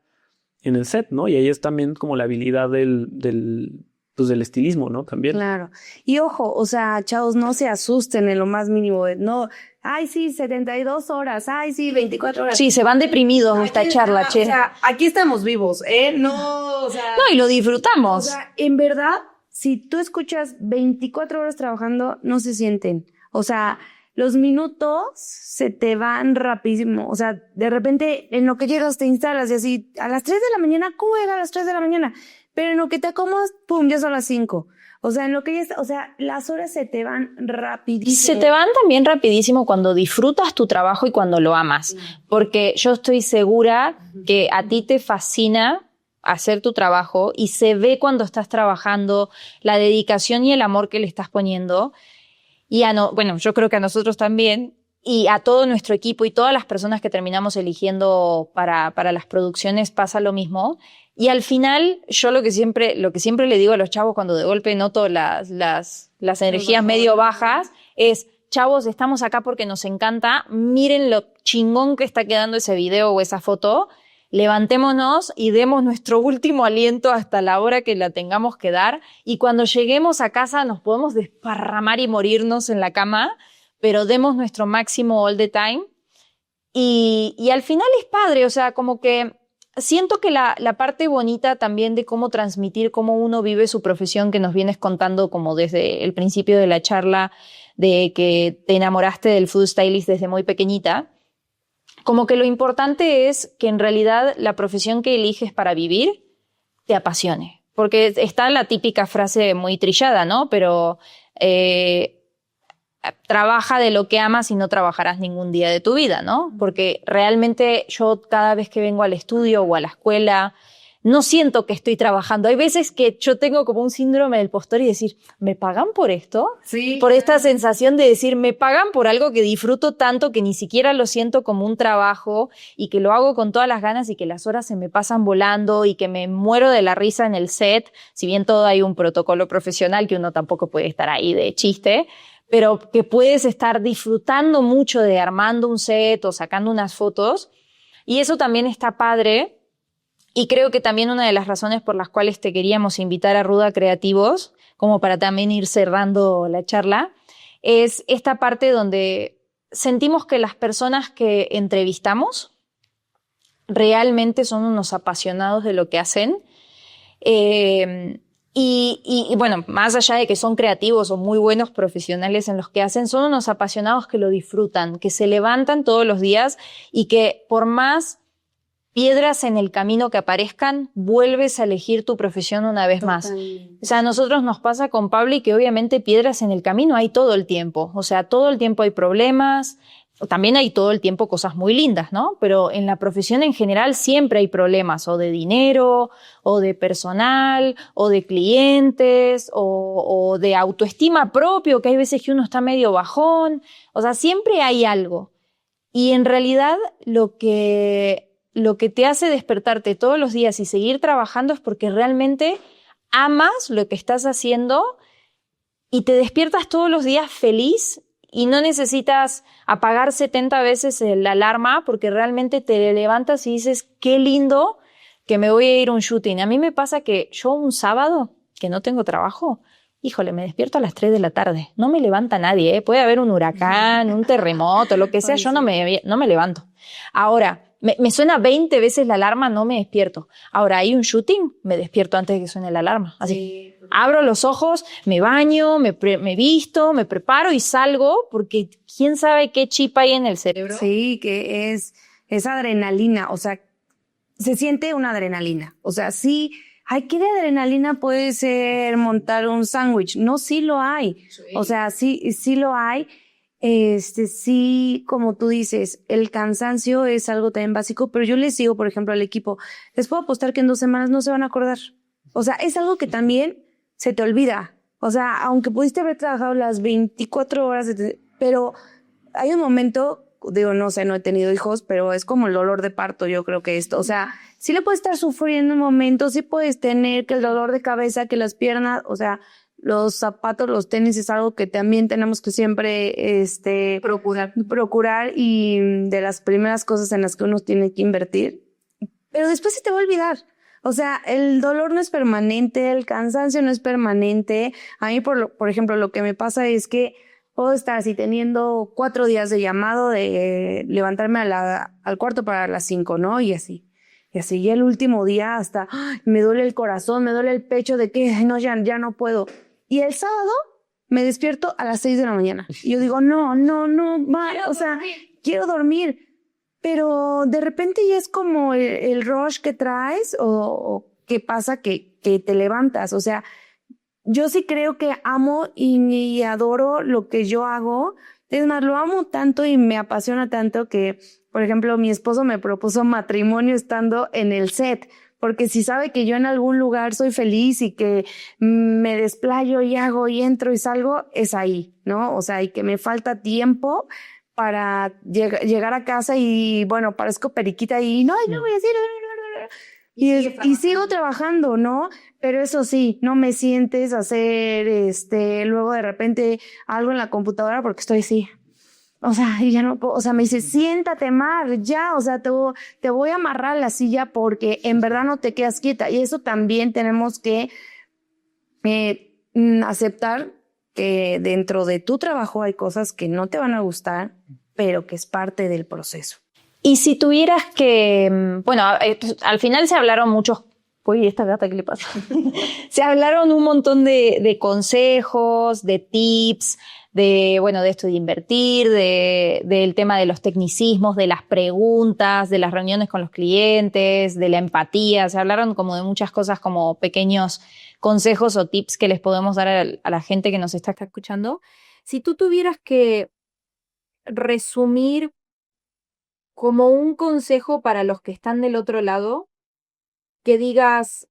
en el set, ¿no? Y ahí es también como la habilidad del estilismo, ¿no? También. Claro. Y ojo, o sea, chavos, no se asusten en lo más mínimo. No, ay, sí, 72 horas, ay, sí, 24 horas. Sí, se van deprimidos de esta charla, che. O sea, aquí estamos vivos, No, o sea... No, y lo disfrutamos. O sea, en verdad, si tú escuchas 24 horas trabajando, no se sienten. O sea, los minutos se te van rapidísimo. O sea, de repente, en lo que llegas te instalas y así, a las 3 de la mañana, ¿cómo llega a las 3 de la mañana? Pero en lo que te acomodas, pum, ya son las 5. O sea, en lo que ya está, o sea, las horas se te van rapidísimo. Se te van también rapidísimo cuando disfrutas tu trabajo y cuando lo amas. Porque yo estoy segura que a ti te fascina hacer tu trabajo y se ve cuando estás trabajando la dedicación y el amor que le estás poniendo. Y bueno, yo creo que a nosotros también y a todo nuestro equipo y todas las personas que terminamos eligiendo para las producciones pasa lo mismo. Y al final, yo lo que siempre le digo a los chavos cuando de golpe noto las energías medio bajas es, chavos, estamos acá porque nos encanta, miren lo chingón que está quedando ese video o esa foto, levantémonos y demos nuestro último aliento hasta la hora que la tengamos que dar y cuando lleguemos a casa nos podemos desparramar y morirnos en la cama, pero demos nuestro máximo all the time y al final es padre, o sea, como que siento que la parte bonita también de cómo transmitir, cómo uno vive su profesión, que nos vienes contando como desde el principio de la charla, de que te enamoraste del food stylist desde muy pequeñita, como que lo importante es que en realidad la profesión que eliges para vivir te apasione. Porque está la típica frase muy trillada, ¿no? Pero trabaja de lo que amas y no trabajarás ningún día de tu vida, ¿no? Porque realmente yo cada vez que vengo al estudio o a la escuela no siento que estoy trabajando. Hay veces que yo tengo como un síndrome del postor y decir, ¿me pagan por esto? Sí. Por esta sensación de decir, me pagan por algo que disfruto tanto que ni siquiera lo siento como un trabajo y que lo hago con todas las ganas y que las horas se me pasan volando y que me muero de la risa en el set, si bien todo hay un protocolo profesional que uno tampoco puede estar ahí de chiste, pero que puedes estar disfrutando mucho de armando un set o sacando unas fotos. Y eso también está padre. Y creo que también una de las razones por las cuales te queríamos invitar a Ruda Creativos, como para también ir cerrando la charla, es esta parte donde sentimos que las personas que entrevistamos realmente son unos apasionados de lo que hacen. Y bueno, más allá de que son creativos o muy buenos profesionales en los que hacen, son unos apasionados que lo disfrutan, que se levantan todos los días y que por más piedras en el camino que aparezcan, vuelves a elegir tu profesión una vez más. O sea, a nosotros nos pasa con Pablo y que obviamente piedras en el camino hay todo el tiempo. O sea, todo el tiempo hay problemas. También hay todo el tiempo cosas muy lindas, ¿no? Pero en la profesión en general siempre hay problemas, o de dinero, o de personal, o de clientes, o de autoestima propio, que hay veces que uno está medio bajón. O sea, siempre hay algo. Y en realidad lo que te hace despertarte todos los días y seguir trabajando es porque realmente amas lo que estás haciendo y te despiertas todos los días feliz y no necesitas apagar 70 veces la alarma porque realmente te levantas y dices, qué lindo que me voy a ir a un shooting. A mí me pasa que yo un sábado que no tengo trabajo, híjole, me despierto a las 3 de la tarde. No me levanta nadie, ¿eh? Puede haber un huracán, un terremoto, lo que sea, yo no me levanto. Ahora, me suena 20 veces la alarma, no me despierto. Ahora, hay un shooting, me despierto antes de que suene la alarma. Así, sí. Abro los ojos, me baño, me visto, me preparo y salgo porque quién sabe qué chip hay en el cerebro. Sí, que es adrenalina, o sea, se siente una adrenalina. O sea, sí, ay, ¿qué de adrenalina puede ser montar un sándwich? No, sí lo hay. Sí. O sea, sí lo hay. Sí, como tú dices, el cansancio es algo también básico, pero yo les digo, por ejemplo, al equipo, les puedo apostar que en 2 semanas no se van a acordar. O sea, es algo que también se te olvida. O sea, aunque pudiste haber trabajado las 24 horas, pero hay un momento, digo, no sé, no he tenido hijos, pero es como el dolor de parto, yo creo que esto. O sea, sí le puedes estar sufriendo un momento, sí puedes tener que el dolor de cabeza, que las piernas, o sea, los zapatos, los tenis es algo que también tenemos que siempre procurar y de las primeras cosas en las que uno tiene que invertir. Pero después se te va a olvidar. O sea, el dolor no es permanente, el cansancio no es permanente. A mí, por ejemplo, lo que me pasa es que puedo estar así teniendo 4 días de llamado de levantarme al cuarto para las 5, ¿no? Y así. Y el último día hasta me duele el corazón, me duele el pecho de que no, ya no puedo. Y el sábado me despierto a las 6 de la mañana. Y yo digo, no, o sea, quiero dormir. Pero de repente ya es como el rush que traes o qué pasa que te levantas. O sea, yo sí creo que amo y adoro lo que yo hago. Es más, lo amo tanto y me apasiona tanto que, por ejemplo, mi esposo me propuso matrimonio estando en el set. Porque si sabe que yo en algún lugar soy feliz y que me desplayo y hago y entro y salgo, es ahí, ¿no? O sea, y que me falta tiempo para llegar a casa y, bueno, parezco periquita y no voy a decir... Y sigo trabajando, ¿no? Pero eso sí, no me sientes a hacer, luego de repente algo en la computadora porque estoy así. O sea, y ya no puedo, o sea, me dice, siéntate, Mar, ya, o sea, te voy a amarrar a la silla porque en verdad no te quedas quieta. Y eso también tenemos que aceptar que dentro de tu trabajo hay cosas que no te van a gustar, pero que es parte del proceso. Y si tuvieras que, bueno, al final se hablaron muchos, uy, ¿esta gata qué le pasa? Se hablaron un montón de consejos, de tips, de esto de invertir, del tema de los tecnicismos, de las preguntas, de las reuniones con los clientes, de la empatía. Se hablaron como de muchas cosas, como pequeños consejos o tips que les podemos dar a la gente que nos está escuchando. Si tú tuvieras que resumir como un consejo para los que están del otro lado, que digas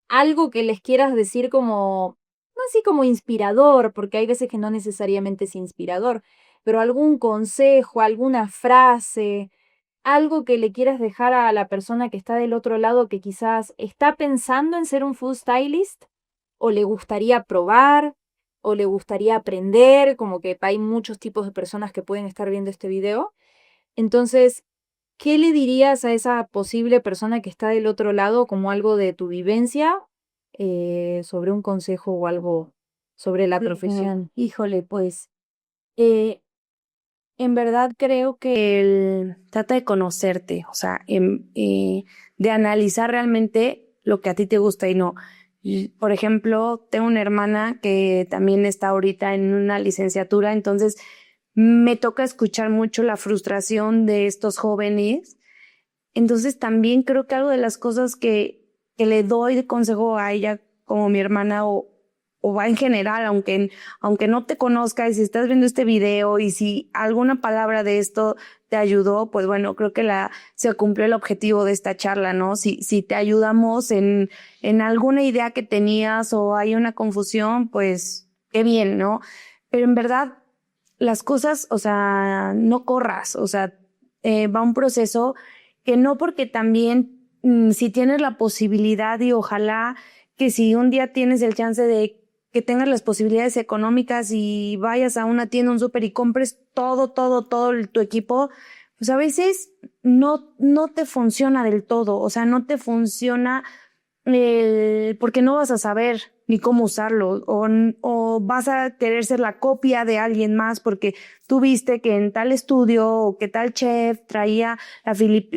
algo que les quieras decir como, no así como inspirador, porque hay veces que no necesariamente es inspirador, pero algún consejo, alguna frase, algo que le quieras dejar a la persona que está del otro lado que quizás está pensando en ser un food stylist o le gustaría probar o le gustaría aprender, como que hay muchos tipos de personas que pueden estar viendo este video. Entonces, ¿qué le dirías a esa posible persona que está del otro lado como algo de tu vivencia sobre un consejo o algo sobre la profesión? Híjole, pues en verdad creo que trata de conocerte, o sea, de analizar realmente lo que a ti te gusta y no. Por ejemplo, tengo una hermana que también está ahorita en una licenciatura, entonces me toca escuchar mucho la frustración de estos jóvenes. Entonces también creo que algo de las cosas que le doy de consejo a ella como mi hermana o va en general, aunque no te conozca y si estás viendo este video y si alguna palabra de esto te ayudó, pues bueno, creo que se cumplió el objetivo de esta charla, ¿no? Si te ayudamos en alguna idea que tenías o hay una confusión, pues qué bien, ¿no? Pero en verdad, las cosas, o sea, no corras, o sea, va un proceso que no porque también, si tienes la posibilidad y ojalá que si un día tienes el chance de que tengas las posibilidades económicas y vayas a una tienda, un súper y compres todo tu equipo, pues a veces no te funciona del todo, o sea, no te funciona porque no vas a saber ni cómo usarlo o vas a querer ser la copia de alguien más porque tú viste que en tal estudio o que tal chef traía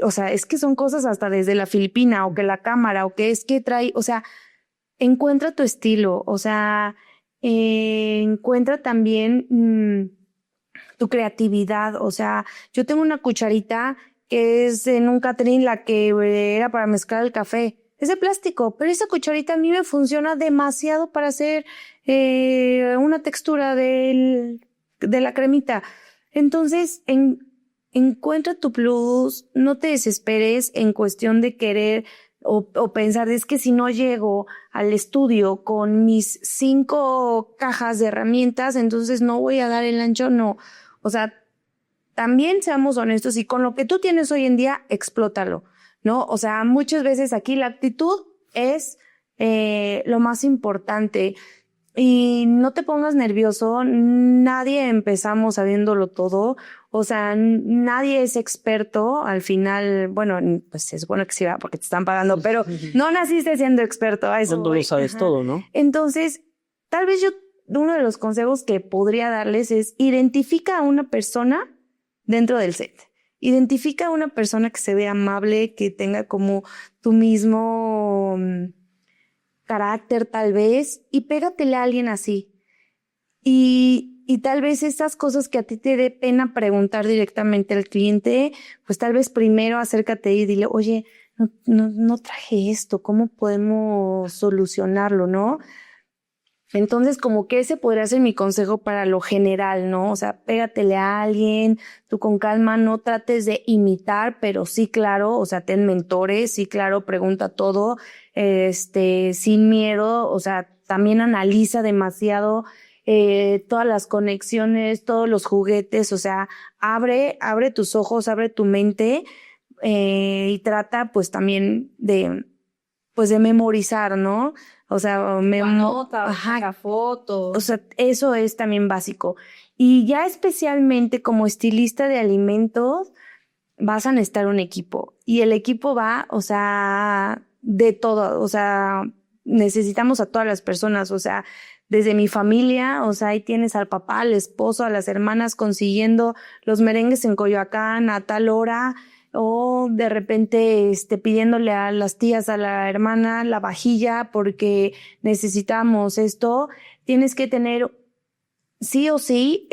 o sea, es que son cosas hasta desde la Filipina o que la cámara o que es que trae, o sea, encuentra tu estilo, o sea, encuentra también tu creatividad, o sea, yo tengo una cucharita que es en un catering la que era para mezclar el café. Es de plástico, pero esa cucharita a mí me funciona demasiado para hacer una textura de la cremita. Entonces, encuentra tu plus, no te desesperes en cuestión de querer o pensar, es que si no llego al estudio con mis 5 cajas de herramientas, entonces no voy a dar el ancho, no. O sea, también seamos honestos y con lo que tú tienes hoy en día, explótalo, ¿no? O sea, muchas veces aquí la actitud es lo más importante y no te pongas nervioso, nadie empezamos sabiéndolo todo, o sea, nadie es experto, al final, bueno, pues es bueno que sí va porque te están pagando, pero no naciste siendo experto, a eso Cuando lo sabes todo, ¿no? Entonces, tal vez uno de los consejos que podría darles es identifica a una persona dentro del set. Identifica a una persona que se vea amable, que tenga como tu mismo carácter tal vez, y pégatele a alguien así. Y tal vez estas cosas que a ti te dé pena preguntar directamente al cliente, pues tal vez primero acércate y dile, oye, no traje esto, ¿cómo podemos solucionarlo, no? Entonces, como que ese podría ser mi consejo para lo general, ¿no? O sea, pégatele a alguien, tú con calma, no trates de imitar, pero sí, claro, o sea, ten mentores, sí, claro, pregunta todo, sin miedo, o sea, también analiza demasiado todas las conexiones, todos los juguetes, o sea, abre tus ojos, abre tu mente y trata, pues, también de memorizar, ¿no? O sea, Saca fotos. o sea, eso es también básico. Y ya especialmente como estilista de alimentos, vas a necesitar un equipo. Y el equipo va, o sea, de todo. O sea, necesitamos a todas las personas, o sea, desde mi familia, o sea, ahí tienes al papá, al esposo, a las hermanas consiguiendo los merengues en Coyoacán a tal hora, o de repente pidiéndole a las tías, a la hermana, la vajilla porque necesitamos esto. Tienes que tener sí o sí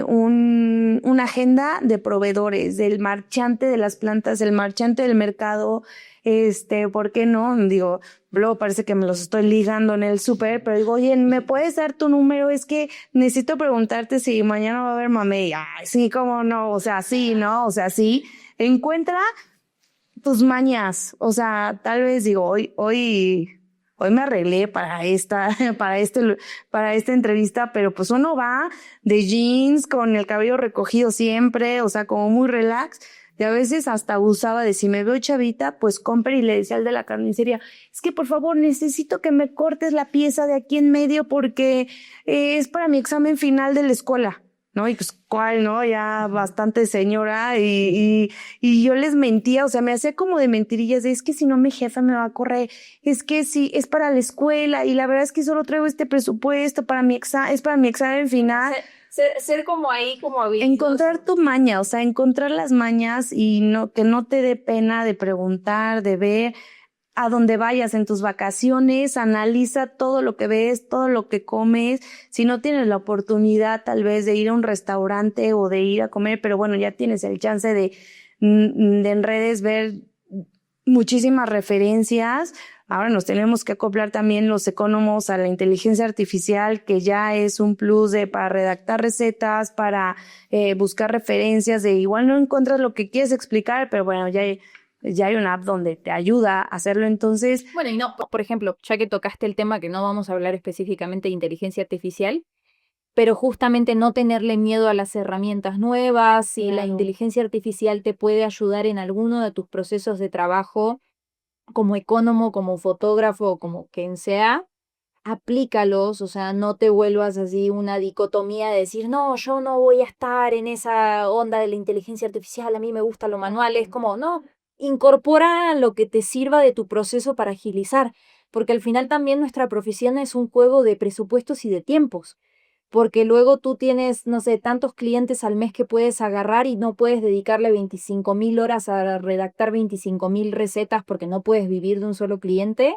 una agenda de proveedores, del marchante de las plantas, el marchante del mercado, ¿por qué no? Digo, luego parece que me los estoy ligando en el súper, pero digo, oye, ¿me puedes dar tu número? Es que necesito preguntarte si mañana va a haber mamey. Ay, sí, cómo no, o sea, sí, ¿no? O sea, sí. Encuentra tus mañas, o sea, tal vez digo, hoy me arreglé para para esta entrevista, pero pues uno va de jeans con el cabello recogido siempre, o sea, como muy relax. Y a veces hasta abusaba de si me veo chavita, pues compre y le decía al de la carnicería, es que por favor necesito que me cortes la pieza de aquí en medio porque es para mi examen final de la escuela. ¿No? Y pues, ¿cuál, no? Ya bastante señora y yo les mentía, o sea, me hacía como de mentirillas, de, es que si no mi jefa me va a correr, es que sí, es para la escuela y la verdad es que solo traigo este presupuesto para es para mi examen final. Ser como ahí, como habilidoso. Encontrar tu maña, o sea, encontrar las mañas y que no te dé pena de preguntar, de ver. A donde vayas en tus vacaciones, analiza todo lo que ves, todo lo que comes. Si no tienes la oportunidad tal vez de ir a un restaurante o de ir a comer, pero bueno, ya tienes el chance de en redes ver muchísimas referencias. Ahora nos tenemos que acoplar también los economos a la inteligencia artificial, que ya es un plus para redactar recetas, para buscar referencias, de igual no encuentras lo que quieres explicar, pero bueno, ya hay una app donde te ayuda a hacerlo, entonces... Bueno, y no, por ejemplo, ya que tocaste el tema, que no vamos a hablar específicamente de inteligencia artificial, pero justamente no tenerle miedo a las herramientas nuevas, si la inteligencia artificial te puede ayudar en alguno de tus procesos de trabajo, como ecónomo, como fotógrafo, como quien sea, aplícalos, o sea, no te vuelvas así una dicotomía de decir, no, yo no voy a estar en esa onda de la inteligencia artificial, a mí me gusta lo manual, es como, no, incorpora lo que te sirva de tu proceso para agilizar, porque al final también nuestra profesión es un juego de presupuestos y de tiempos, porque luego tú tienes, no sé, tantos clientes al mes que puedes agarrar y no puedes dedicarle 25.000 horas a redactar 25.000 recetas porque no puedes vivir de un solo cliente.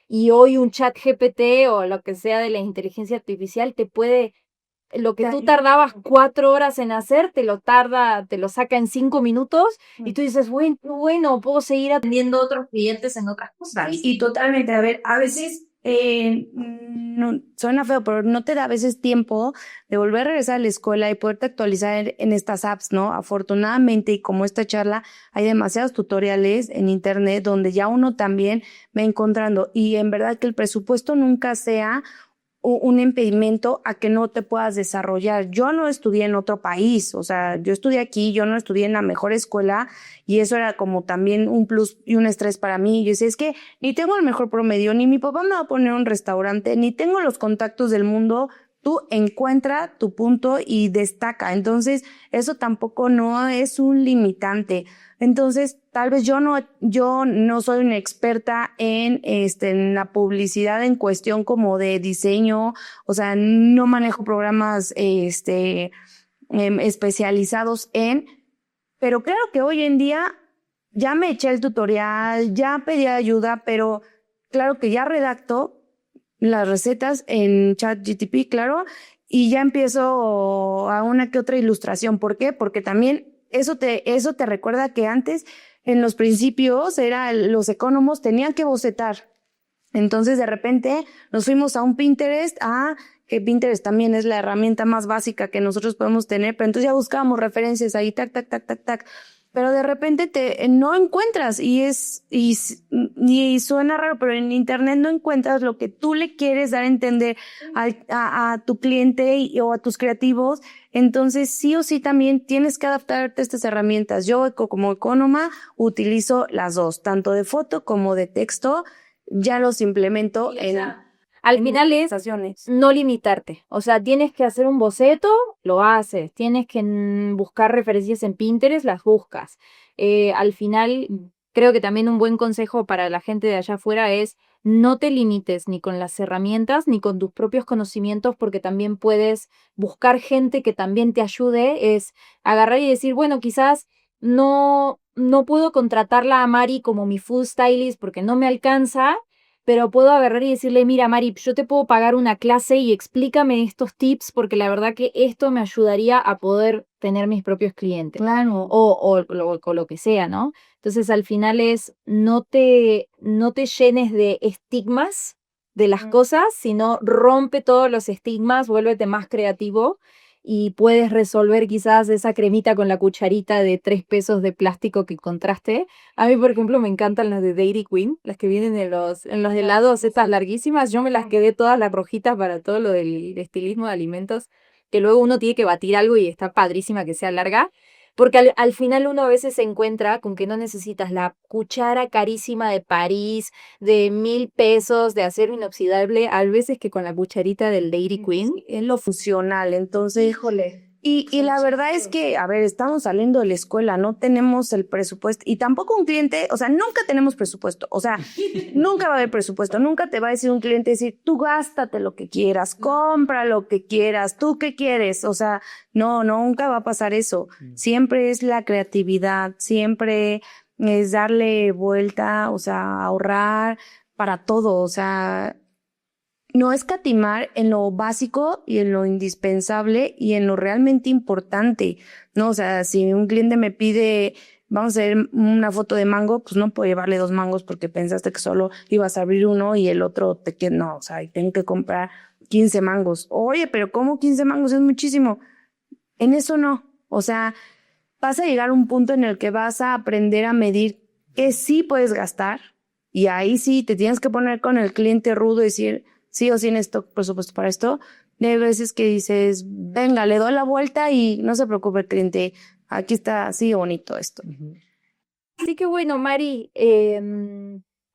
Y hoy un chat GPT o lo que sea de la inteligencia artificial te puede, lo que tú tardabas 4 horas en hacer, te lo saca en 5 minutos y tú dices, bueno, puedo seguir atendiendo a otros clientes en otras cosas. Y totalmente, a ver, a veces, no, suena feo, pero no te da a veces tiempo de volver a regresar a la escuela y poderte actualizar en estas apps, ¿no? Afortunadamente, y como esta charla, hay demasiados tutoriales en internet donde ya uno también va encontrando, y en verdad que el presupuesto nunca sea un impedimento a que no te puedas desarrollar. Yo no estudié en otro país, o sea, yo estudié aquí, yo no estudié en la mejor escuela y eso era como también un plus y un estrés para mí. Yo decía, es que ni tengo el mejor promedio, ni mi papá me va a poner un restaurante, ni tengo los contactos del mundo. Tú encuentra tu punto y destaca. Entonces, eso tampoco no es un limitante. Entonces, tal vez yo no soy una experta en la publicidad en cuestión como de diseño, o sea, no manejo programas, especializados pero claro que hoy en día ya me eché el tutorial, ya pedí ayuda, pero claro que ya redacto las recetas en ChatGPT, claro, y ya empiezo a una que otra ilustración. ¿Por qué? Porque también eso te recuerda que antes, en los principios, los economos tenían que bocetar. Entonces, de repente, nos fuimos a un Pinterest, que Pinterest también es la herramienta más básica que nosotros podemos tener, pero entonces ya buscábamos referencias ahí, tac, tac, tac, tac, tac. Pero de repente no encuentras y suena raro, pero en internet no encuentras lo que tú le quieres dar a entender a tu cliente o a tus creativos. Entonces, sí o sí también tienes que adaptarte a estas herramientas. Yo, como ecónoma, utilizo las dos, tanto de foto como de texto. Ya los implemento al final es no limitarte. O sea, tienes que hacer un boceto, lo haces. Tienes que buscar referencias en Pinterest, las buscas. Al final, creo que también un buen consejo para la gente de allá afuera es no te limites ni con las herramientas ni con tus propios conocimientos, porque también puedes buscar gente que también te ayude. Es agarrar y decir, bueno, quizás no puedo contratarla a Mari como mi food stylist porque no me alcanza, pero puedo agarrar y decirle, mira, Mari, yo te puedo pagar una clase y explícame estos tips porque la verdad que esto me ayudaría a poder tener mis propios clientes. Claro. O lo que sea, ¿no? Entonces, al final es, no te llenes de estigmas de las cosas, sino rompe todos los estigmas, vuélvete más creativo y puedes resolver quizás esa cremita con la cucharita de 3 pesos de plástico que encontraste. A mí, por ejemplo, me encantan las de Dairy Queen, las que vienen en los helados, estas larguísimas. Yo me las quedé todas las rojitas para todo lo del estilismo de alimentos, que luego uno tiene que batir algo y está padrísima que sea larga. Porque al final uno a veces se encuentra con que no necesitas la cuchara carísima de París, de 1,000 pesos, de acero inoxidable, a veces que con la cucharita del Dairy Queen. Es lo funcional, entonces... Híjole. Y la verdad es que, a ver, estamos saliendo de la escuela, no tenemos el presupuesto y tampoco un cliente, o sea, nunca tenemos presupuesto, o sea, nunca va a haber presupuesto, nunca te va a decir un cliente, decir, tú gástate lo que quieras, compra lo que quieras, tú qué quieres, o sea, no, nunca va a pasar eso. Siempre es la creatividad, siempre es darle vuelta, o sea, ahorrar para todo, o sea, no escatimar en lo básico y en lo indispensable y en lo realmente importante, ¿no? O sea, si un cliente me pide, vamos a hacer una foto de mango, pues no puedo llevarle 2 mangos porque pensaste que solo ibas a abrir uno y el otro te queda, no, o sea, tengo que comprar 15 mangos. Oye, pero ¿cómo 15 mangos? Es muchísimo. En eso no. O sea, vas a llegar a un punto en el que vas a aprender a medir qué sí puedes gastar y ahí sí te tienes que poner con el cliente rudo y decir, sí o sí necesito presupuesto para esto. Hay veces que dices, venga, le doy la vuelta y no se preocupe, cliente, aquí está así bonito esto. Así que bueno, Mari,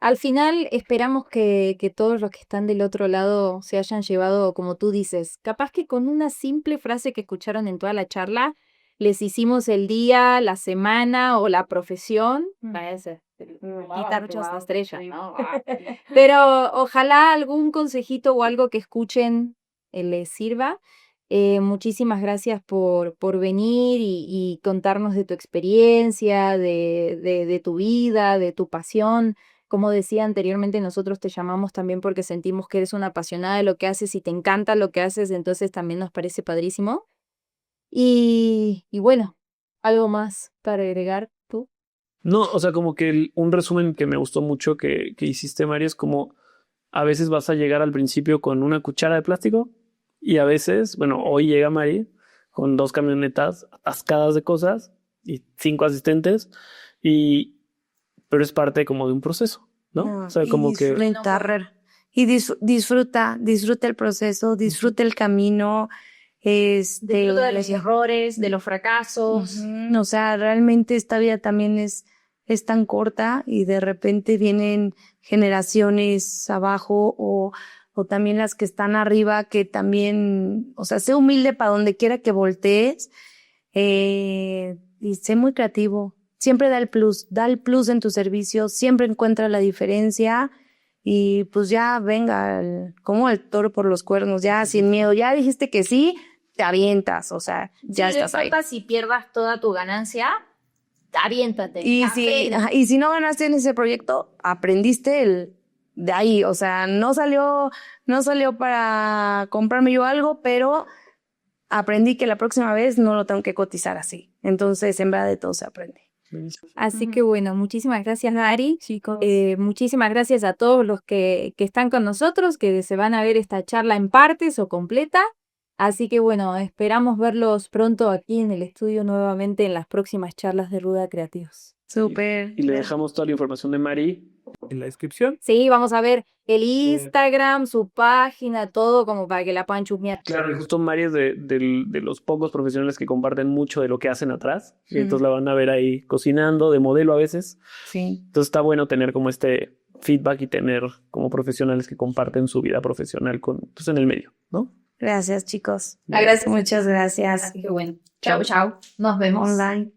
al final esperamos que todos los que están del otro lado se hayan llevado, como tú dices, capaz que con una simple frase que escucharon en toda la charla, les hicimos el día, la semana o la profesión. Parece. Quitar muchas estrellas, ¿no? Pero ojalá algún consejito o algo que escuchen les sirva. Muchísimas gracias por venir y contarnos de tu experiencia, de tu vida, de tu pasión. Como decía anteriormente, nosotros te llamamos también porque sentimos que eres una apasionada de lo que haces y te encanta lo que haces, entonces también nos parece padrísimo. Y bueno, ¿algo más para agregar tú? No, o sea, como que un resumen que me gustó mucho que hiciste, Mari, es como a veces vas a llegar al principio con una cuchara de plástico y a veces, bueno, hoy llega Mari con 2 camionetas atascadas de cosas y 5 asistentes, pero es parte como de un proceso, ¿no? O sea, como que... Y disfruta el proceso, disfruta el camino. Disfruta de los errores, de los fracasos. O sea, realmente esta vida también es tan corta y de repente vienen generaciones abajo o también las que están arriba que también, o sea, sé humilde para donde quiera que voltees y sé muy creativo. Siempre da el plus en tu servicio, siempre encuentra la diferencia. Y pues ya venga, como el toro por los cuernos, ya sin miedo, ya dijiste que sí, te avientas, o sea, ya estás ahí. Si pierdas toda tu ganancia, aviéntate. Y si no ganaste en ese proyecto, aprendiste de ahí, o sea, no salió para comprarme yo algo, pero aprendí que la próxima vez no lo tengo que cotizar así. Entonces, en verdad de todo se aprende. Así que bueno, muchísimas gracias, Mari. Chicos. Muchísimas gracias a todos los que están con nosotros, que se van a ver esta charla en partes o completa. Así que bueno, esperamos verlos pronto aquí en el estudio nuevamente en las próximas charlas de Ruda Creativos. Súper. Y le dejamos toda la información de Mari en la descripción. Sí, vamos a ver el Instagram, su página, todo como para que la puedan chusmear. Claro, y justo Mari es de los pocos profesionales que comparten mucho de lo que hacen atrás. Y entonces la van a ver ahí cocinando, de modelo a veces. Sí. Entonces está bueno tener como este feedback y tener como profesionales que comparten su vida profesional en el medio, ¿no? Gracias, chicos. Gracias. Muchas gracias. Así que bueno, chao. Nos vemos. Online.